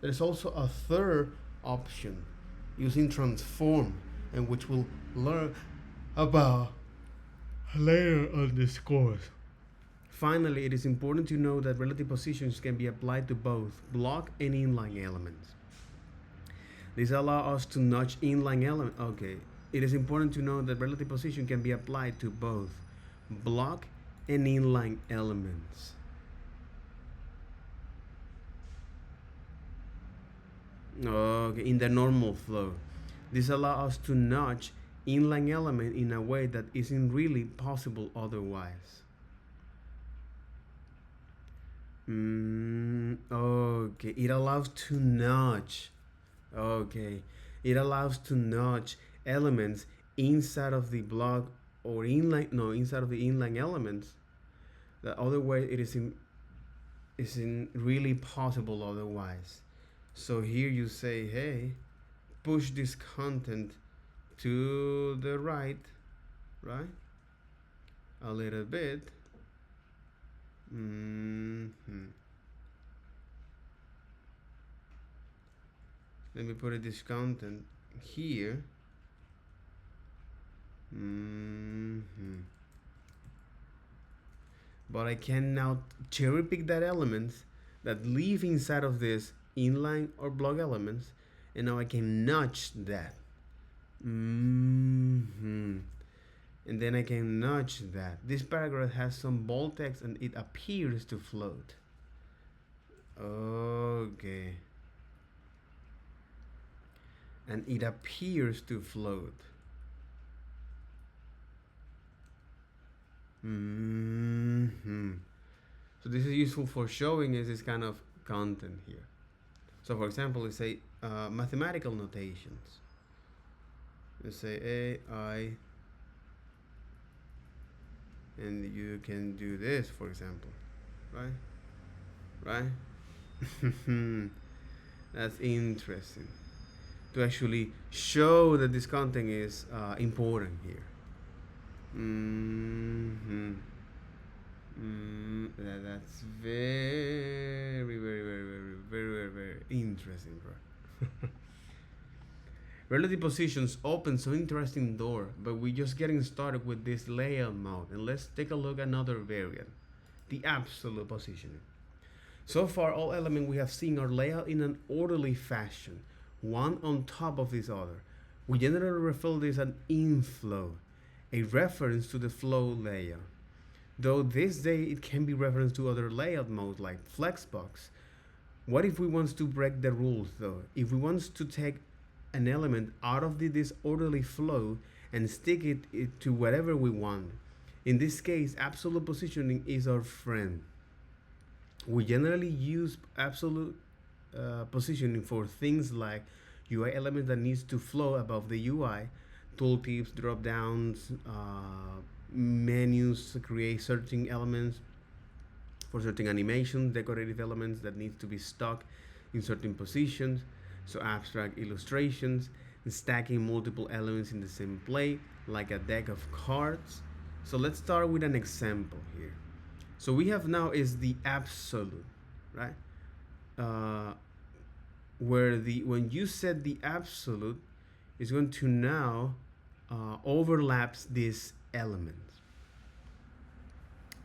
There's also a third option, using transform, and which we'll learn about later on this course. Finally, it is important to know that relative positions can be applied to both block and inline elements. This allows us to notch inline element. Okay, it is important to know that relative position can be applied to both block and inline elements. Okay, in the normal flow, this allows us to notch inline element in a way that isn't really possible otherwise. Okay, it allows to notch. Okay, it allows to notch elements inside of the block or inside of the inline elements. The other way it isn't really possible otherwise. So here you say, hey, push this content to the right, a little bit. Let me put this content here. But I can now cherry pick that elements that live inside of this inline or block elements, and now I can notch that. And then I can notch that. This paragraph has some bold text and it appears to float. Okay. And it appears to float. So this is useful for showing us this kind of content here. So for example, let's say mathematical notations. Let's say AI, and you can do this, for example, right? That's interesting to actually show that this content is important here. That's very interesting, bro. Relative positions opens an interesting door, but we're just getting started with this layout mode. And let's take a look at another variant, the absolute positioning. So far, all elements we have seen are laid out in an orderly fashion, one on top of this other. We generally refer to this as an inflow, a reference to the flow layout. Though this day it can be referenced to other layout modes like Flexbox. What if we want to break the rules though? If we want to take an element out of the disorderly flow and stick it to whatever we want. In this case, absolute positioning is our friend. We generally use absolute positioning for things like UI element that needs to flow above the UI, tooltips, drop downs, menus, create searching elements for certain animations, decorative elements that needs to be stuck in certain positions. So abstract illustrations, stacking multiple elements in the same plate, like a deck of cards. So let's start with an example here. So we have now is the absolute, right? Uh, where the when you set the absolute, is going to now overlaps these elements.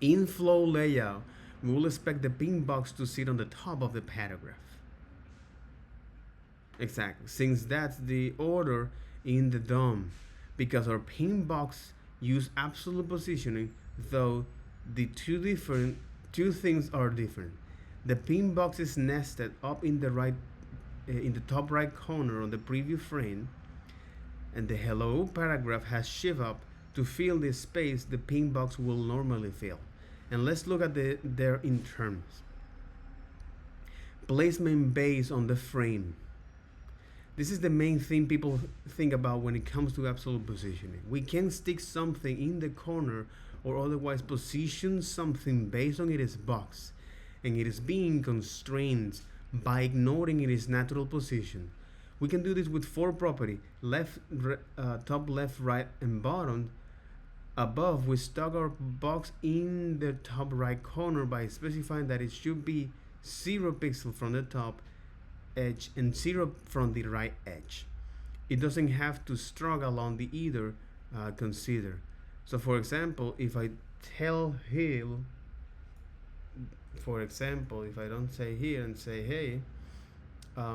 In flow layout, we will expect the pin box to sit on the top of the paragraph. Exactly, since that's the order in the DOM, because our pin box use absolute positioning, though the two things are different. The pin box is nested up in the top right corner on the preview frame, and the hello paragraph has shift up to fill the space the pin box will normally fill. And let's look at their in terms. Placement based on the frame. This is the main thing people think about when it comes to absolute positioning. We can stick something in the corner or otherwise position something based on its box, and it is being constrained by ignoring its natural position. We can do this with four property: left, top, left, right, and bottom. Above, we stuck our box in the top right corner by specifying that it should be 0 pixel from the top edge and 0 from the right edge. It doesn't have to struggle along the either consider. So for example, if I tell him, for example, if I don't say here and say, hey, I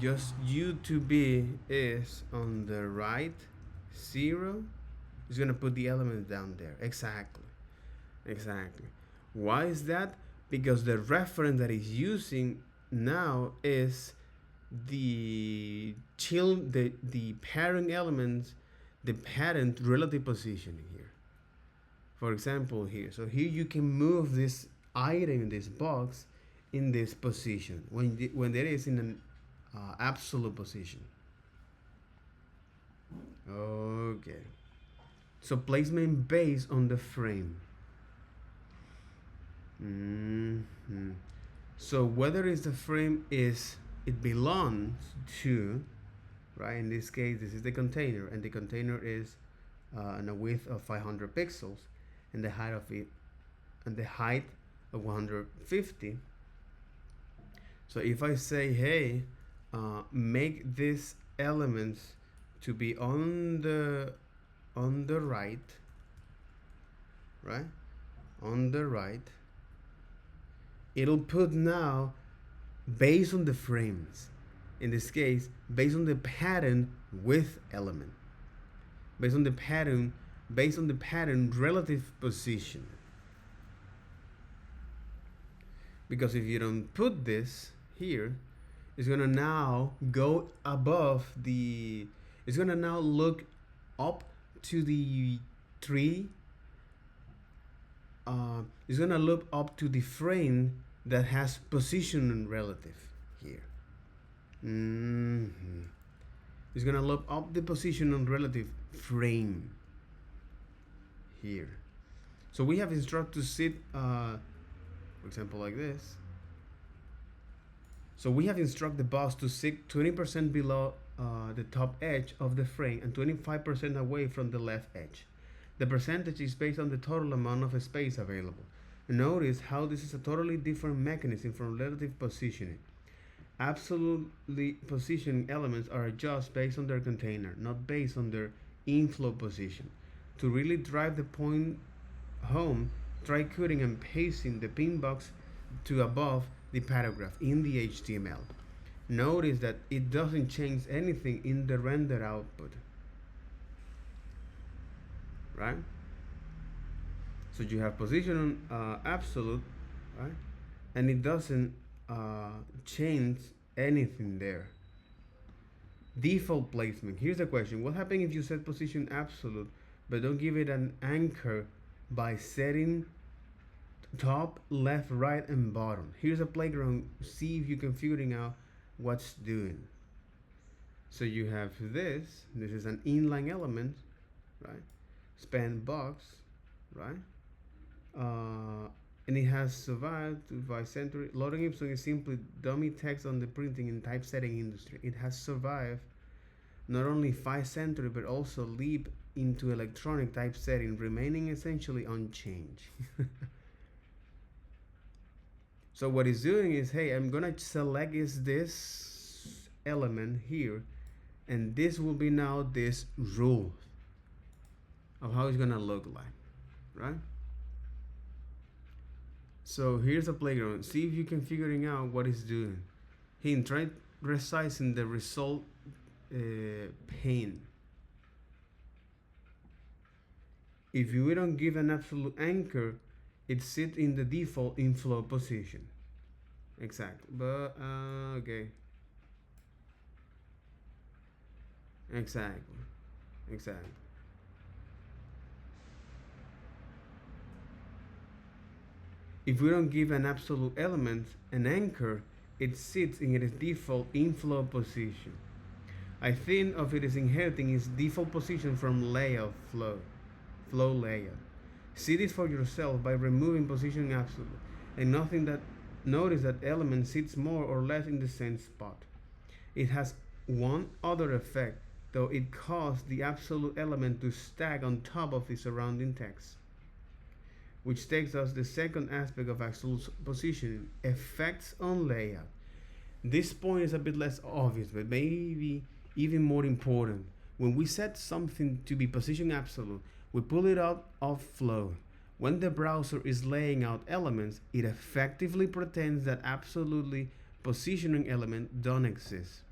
just u to b is on the right 0, it's gonna put the element down there. Exactly. Why is that? Because the reference that is using now is the parent elements, the parent relative positioning here. For example, here, so here you can move this item in this box in this position when there is in an absolute position. Okay, so placement based on the frame. So whether it's the frame it belongs to, right? In this case, this is the container, and the container is on a width of 500 pixels, and the height of 150. So if I say, hey, make this elements to be on the right, on the right, it'll put now based on the frames, in this case based on the pattern with element, based on the pattern relative position. Because if you don't put this here, it's gonna now go above the, it's gonna now look up to the tree, it's gonna look up to the frame that has position relative here. It's gonna look up the position on relative frame here. So we have instruct to sit, for example, like this. So we have instruct the box to sit 20% below the top edge of the frame and 25% away from the left edge. The percentage is based on the total amount of space available. Notice how this is a totally different mechanism from relative positioning. Absolutely positioned elements are adjusted based on their container, not based on their inflow position. To really drive the point home, try cutting and pasting the pin box to above the paragraph in the HTML. Notice that it doesn't change anything in the render output, right? So you have position absolute, right? And it doesn't change anything there. Default placement. Here's the question. What happens if you set position absolute but don't give it an anchor by setting top, left, right, and bottom? Here's a playground. See if you can figuring out what's doing. So you have this. This is an inline element, right? Span box, right? And it has survived to 5 century. Loading Ipsum is simply dummy text on the printing and typesetting industry. It has survived not only 5 century but also leap into electronic typesetting, remaining essentially unchanged. So what it's doing is, hey, I'm gonna select is this element here, and this will be now this rule of how it's gonna look like, right? So here's a playground. See if you can figuring out what it's doing. Hint, try resizing the result pane. If you don't give an absolute anchor, it sits in the default inflow position. Exactly. But okay. Exactly. Exactly. If we don't give an absolute element an anchor, it sits in its default inflow position. I think of it as inheriting its default position from layout flow layout. See this for yourself by removing position absolute and notice that element sits more or less in the same spot. It has one other effect, though. It causes the absolute element to stack on top of the surrounding text, which takes us the second aspect of absolute positioning, effects on layout. This point is a bit less obvious, but maybe even more important. When we set something to be position absolute, we pull it out of flow. When the browser is laying out elements, it effectively pretends that absolutely positioning element don't exist.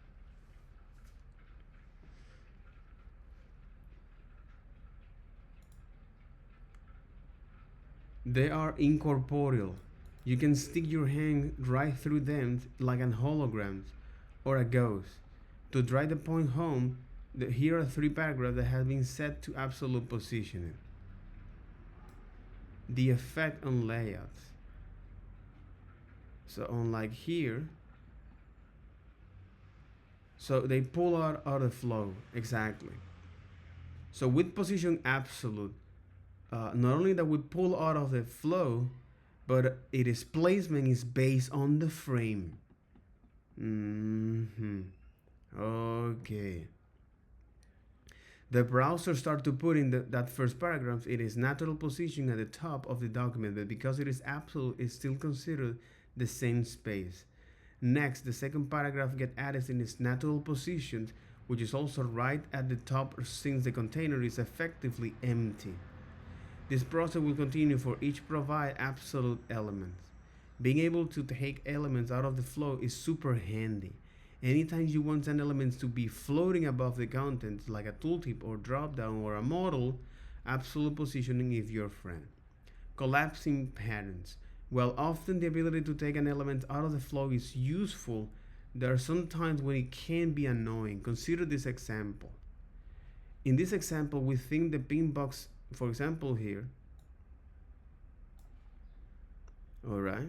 They are incorporeal. You can stick your hand right through them like an hologram or a ghost. To drive the point home, here are 3 paragraphs that have been set to absolute positioning. The effect on layouts. So unlike here, so they pull out of flow, exactly. So with position absolute, not only that we pull out of the flow, but its placement is based on the frame. Okay. The browser starts to put in that first paragraph in its natural position at the top of the document, but because it is absolute, it's still considered the same space. Next, the second paragraph gets added in its natural position, which is also right at the top since the container is effectively empty. This process will continue for each provide absolute elements. Being able to take elements out of the flow is super handy. Anytime you want an element to be floating above the contents, like a tooltip or dropdown or a model, absolute positioning is your friend. Collapsing patterns. While often the ability to take an element out of the flow is useful, there are some times when it can be annoying. Consider this example. In this example, we think the pin box, for example here, alright,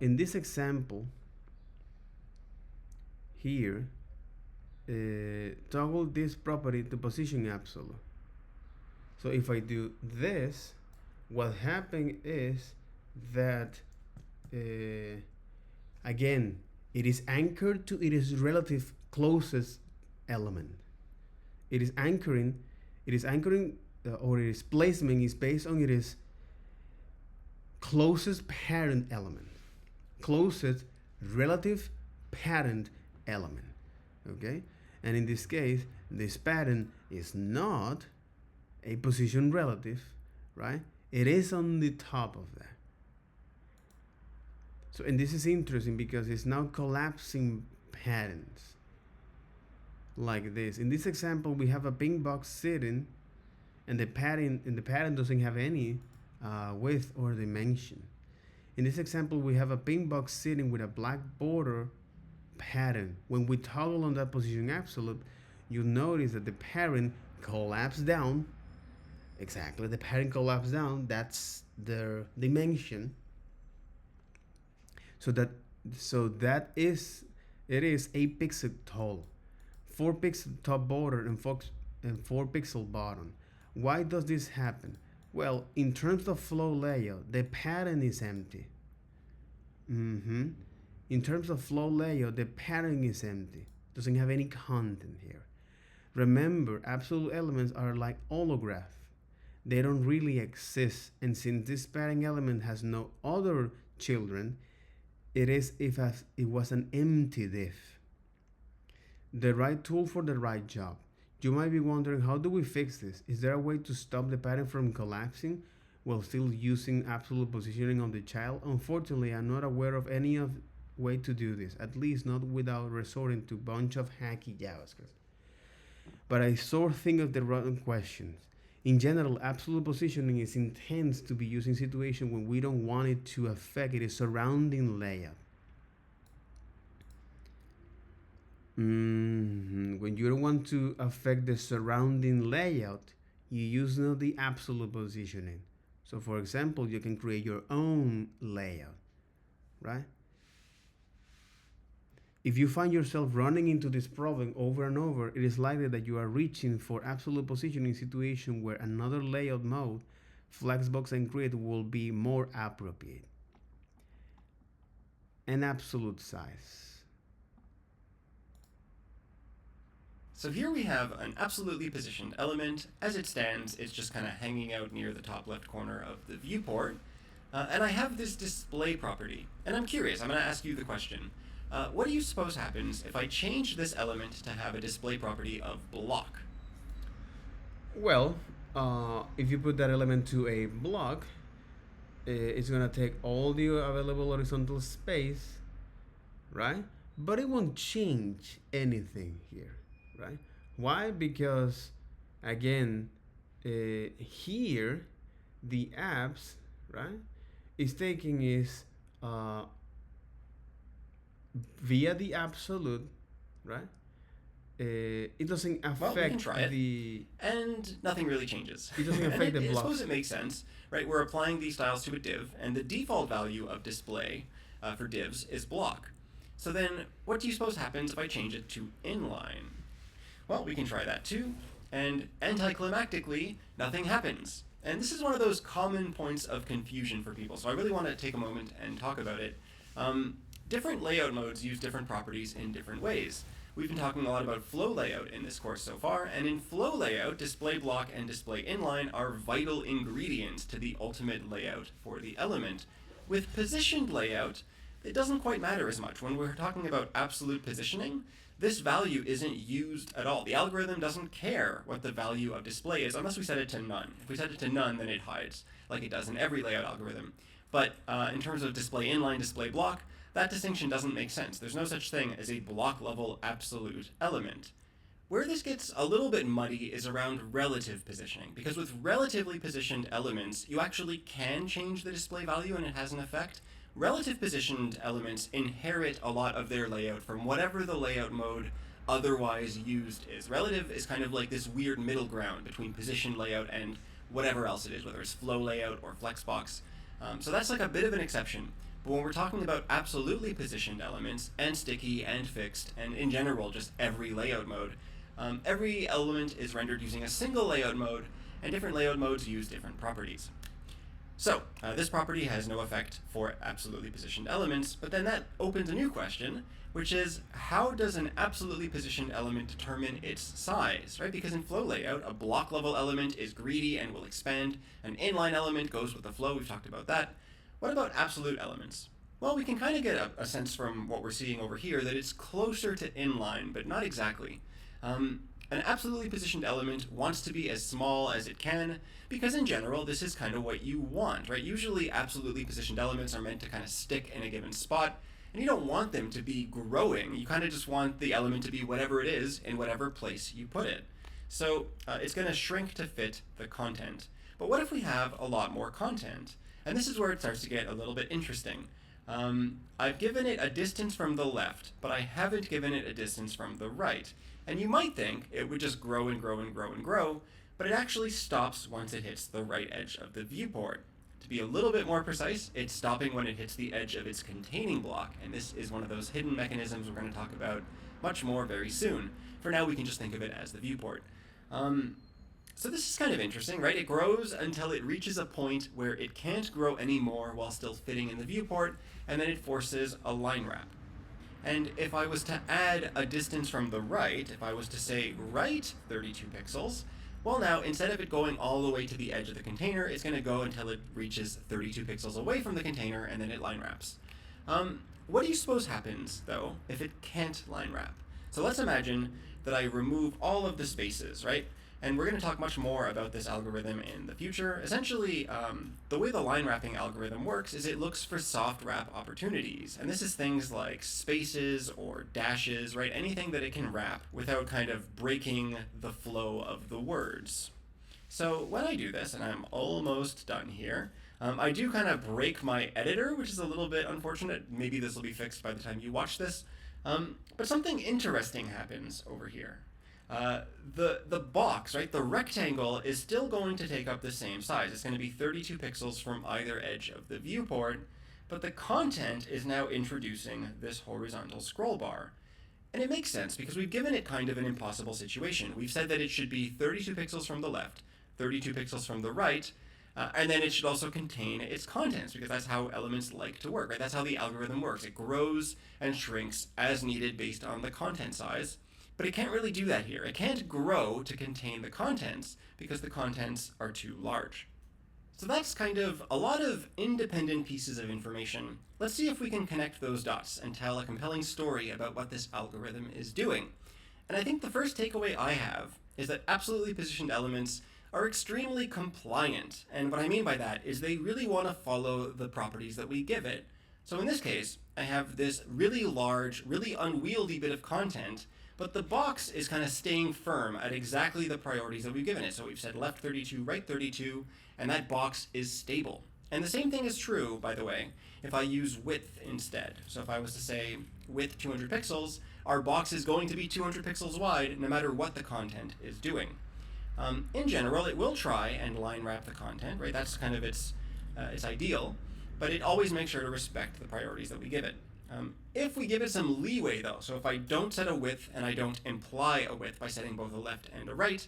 in this example here, toggle this property to position absolute. So if I do this, what happens is that again, it is anchored to its relative closest element. It is anchoring, or its placement is based on its closest parent element, closest relative parent element. Okay, and in this case, this pattern is not a position relative, right? It is on the top of that. So, and this is interesting because it's now collapsing patterns like this. In this example, we have a ping box sitting, and the pattern doesn't have any width or dimension. In this example, we have a pink box sitting with a black border pattern. When we toggle on that position absolute, you notice that the parent collapses down. Exactly, the parent collapses down. That's their dimension. So that is it is 8 pixel tall, 4 pixel top border and 4 pixel bottom. Why does this happen? Well, in terms of flow layout, the pattern is empty. In terms of flow layout, the pattern is empty. Doesn't have any content here. Remember, absolute elements are like holograph. They don't really exist, and since this pattern element has no other children, it is if it was an empty div. The right tool for the right job. You might be wondering, how do we fix this? Is there a way to stop the pattern from collapsing while still using absolute positioning of the child? Unfortunately, I'm not aware of any way to do this, at least not without resorting to a bunch of hacky JavaScript. But I sort of think of the wrong questions. In general, absolute positioning is intended to be used in situations when we don't want it to affect its surrounding layout. When you don't want to affect the surrounding layout, you use the absolute positioning. So for example, you can create your own layout, right? If you find yourself running into this problem over and over, it is likely that you are reaching for absolute positioning situation where another layout mode, Flexbox and Grid, will be more appropriate. And absolute size. So here we have an absolutely positioned element. As it stands, it's just kind of hanging out near the top left corner of the viewport. And I have this display property. And I'm curious, I'm going to ask you the question. What do you suppose happens if I change this element to have a display property of block? Well, if you put that element to a block, it's going to take all the available horizontal space, right? But it won't change anything here, right? Why? Because, again, here, the apps, right, is taking is via the absolute, right? It doesn't affect well, we can try it. And nothing really changes. It doesn't affect the block. I suppose it makes sense, right? We're applying these styles to a div, and the default value of display for divs is block. So then, what do you suppose happens if I change it to inline? Well, we can try that too, and anticlimactically, nothing happens. And this is one of those common points of confusion for people, so I really want to take a moment and talk about it. Different layout modes use different properties in different ways. We've been talking a lot about flow layout in this course so far, and in flow layout, display block and display inline are vital ingredients to the ultimate layout for the element. With positioned layout, it doesn't quite matter as much. When we're talking about absolute positioning, this value isn't used at all. The algorithm doesn't care what the value of display is unless we set it to none. If we set it to none, then it hides, like it does in every layout algorithm. But in terms of display inline, display block, that distinction doesn't make sense. There's no such thing as a block-level absolute element. Where this gets a little bit muddy is around relative positioning, because with relatively positioned elements, you actually can change the display value and it has an effect. Relative positioned elements inherit a lot of their layout from whatever the layout mode otherwise used is. Relative is kind of like this weird middle ground between position layout and whatever else it is, whether it's flow layout or flexbox. So that's like a bit of an exception. But when we're talking about absolutely positioned elements, and sticky, and fixed, and in general just every layout mode, every element is rendered using a single layout mode, and different layout modes use different properties. So, this property has no effect for absolutely positioned elements, but then that opens a new question, which is, how does an absolutely positioned element determine its size, right? Because in flow layout, a block level element is greedy and will expand, an inline element goes with the flow, we've talked about that. What about absolute elements? Well, we can kind of get a sense from what we're seeing over here that it's closer to inline, but not exactly. An absolutely positioned element wants to be as small as it can, because in general, this is kind of what you want, right? Usually absolutely positioned elements are meant to kind of stick in a given spot, and you don't want them to be growing. You kind of just want the element to be whatever it is in whatever place you put it. So it's going to shrink to fit the content. But what if we have a lot more content? And this is where it starts to get a little bit interesting. I've given it a distance from the left, but I haven't given it a distance from the right. And you might think it would just grow and grow and grow and grow, but it actually stops once it hits the right edge of the viewport. To be a little bit more precise, it's stopping when it hits the edge of its containing block, and this is one of those hidden mechanisms we're going to talk about much more very soon. For now, we can just think of it as the viewport. So this is kind of interesting, right? It grows until it reaches a point where it can't grow anymore while still fitting in the viewport, and then it forces a line wrap. And if I was to add a distance from the right, if I was to say right 32 pixels, well now, instead of it going all the way to the edge of the container, it's going to go until it reaches 32 pixels away from the container, and then it line wraps. What do you suppose happens, though, if it can't line wrap? So let's imagine that I remove all of the spaces, right? And we're going to talk much more about this algorithm in the future. Essentially, the way the line wrapping algorithm works is it looks for soft wrap opportunities. And this is things like spaces or dashes, right? Anything that it can wrap without kind of breaking the flow of the words. So when I do this, and I'm almost done here, I do kind of break my editor, which is a little bit unfortunate. Maybe this will be fixed by the time you watch this. But something interesting happens over here. The box, right, the rectangle is still going to take up the same size. It's going to be 32 pixels from either edge of the viewport, but the content is now introducing this horizontal scroll bar. And it makes sense because we've given it kind of an impossible situation. We've said that it should be 32 pixels from the left, 32 pixels from the right, and then it should also contain its contents because that's how elements like to work, right? That's how the algorithm works. It grows and shrinks as needed based on the content size. But it can't really do that here. It can't grow to contain the contents because the contents are too large. So that's kind of a lot of independent pieces of information. Let's see if we can connect those dots and tell a compelling story about what this algorithm is doing. And I think the first takeaway I have is that absolutely positioned elements are extremely compliant. And what I mean by that is they really want to follow the properties that we give it. So in this case, I have this really large, really unwieldy bit of content, but the box is kind of staying firm at exactly the priorities that we've given it. So we've said left 32, right 32, and that box is stable. And the same thing is true, by the way, if I use width instead. So if I was to say width 200 pixels, our box is going to be 200 pixels wide no matter what the content is doing. In general, it will try and line wrap the content, right? That's kind of its ideal, but it always makes sure to respect the priorities that we give it. If we give it some leeway though, so if I don't set a width and I don't imply a width by setting both a left and a right,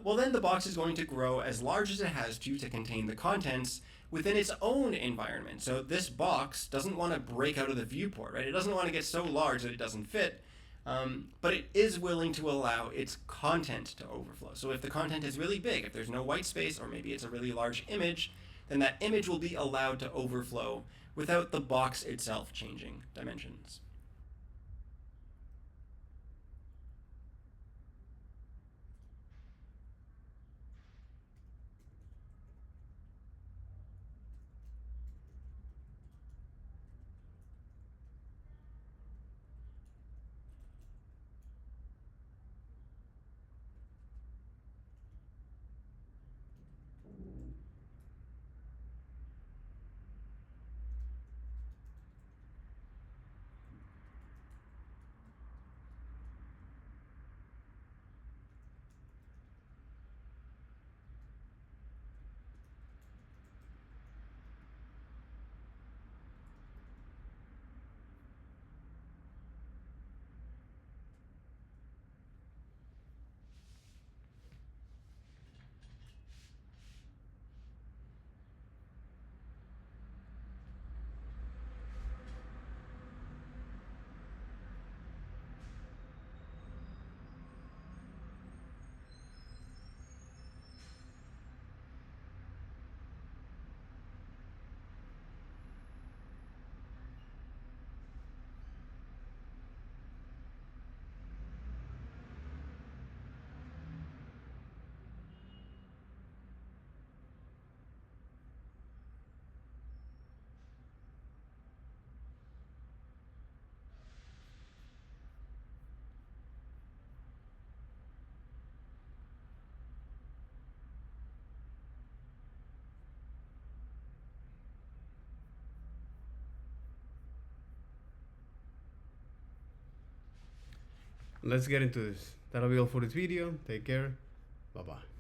well then the box is going to grow as large as it has to contain the contents within its own environment. So this box doesn't want to break out of the viewport, right? It doesn't want to get so large that it doesn't fit, but it is willing to allow its content to overflow. So if the content is really big, if there's no white space, or maybe it's a really large image, then that image will be allowed to overflow without the box itself changing dimensions. let's get into this. That'll be all for this video. Take care. Bye bye.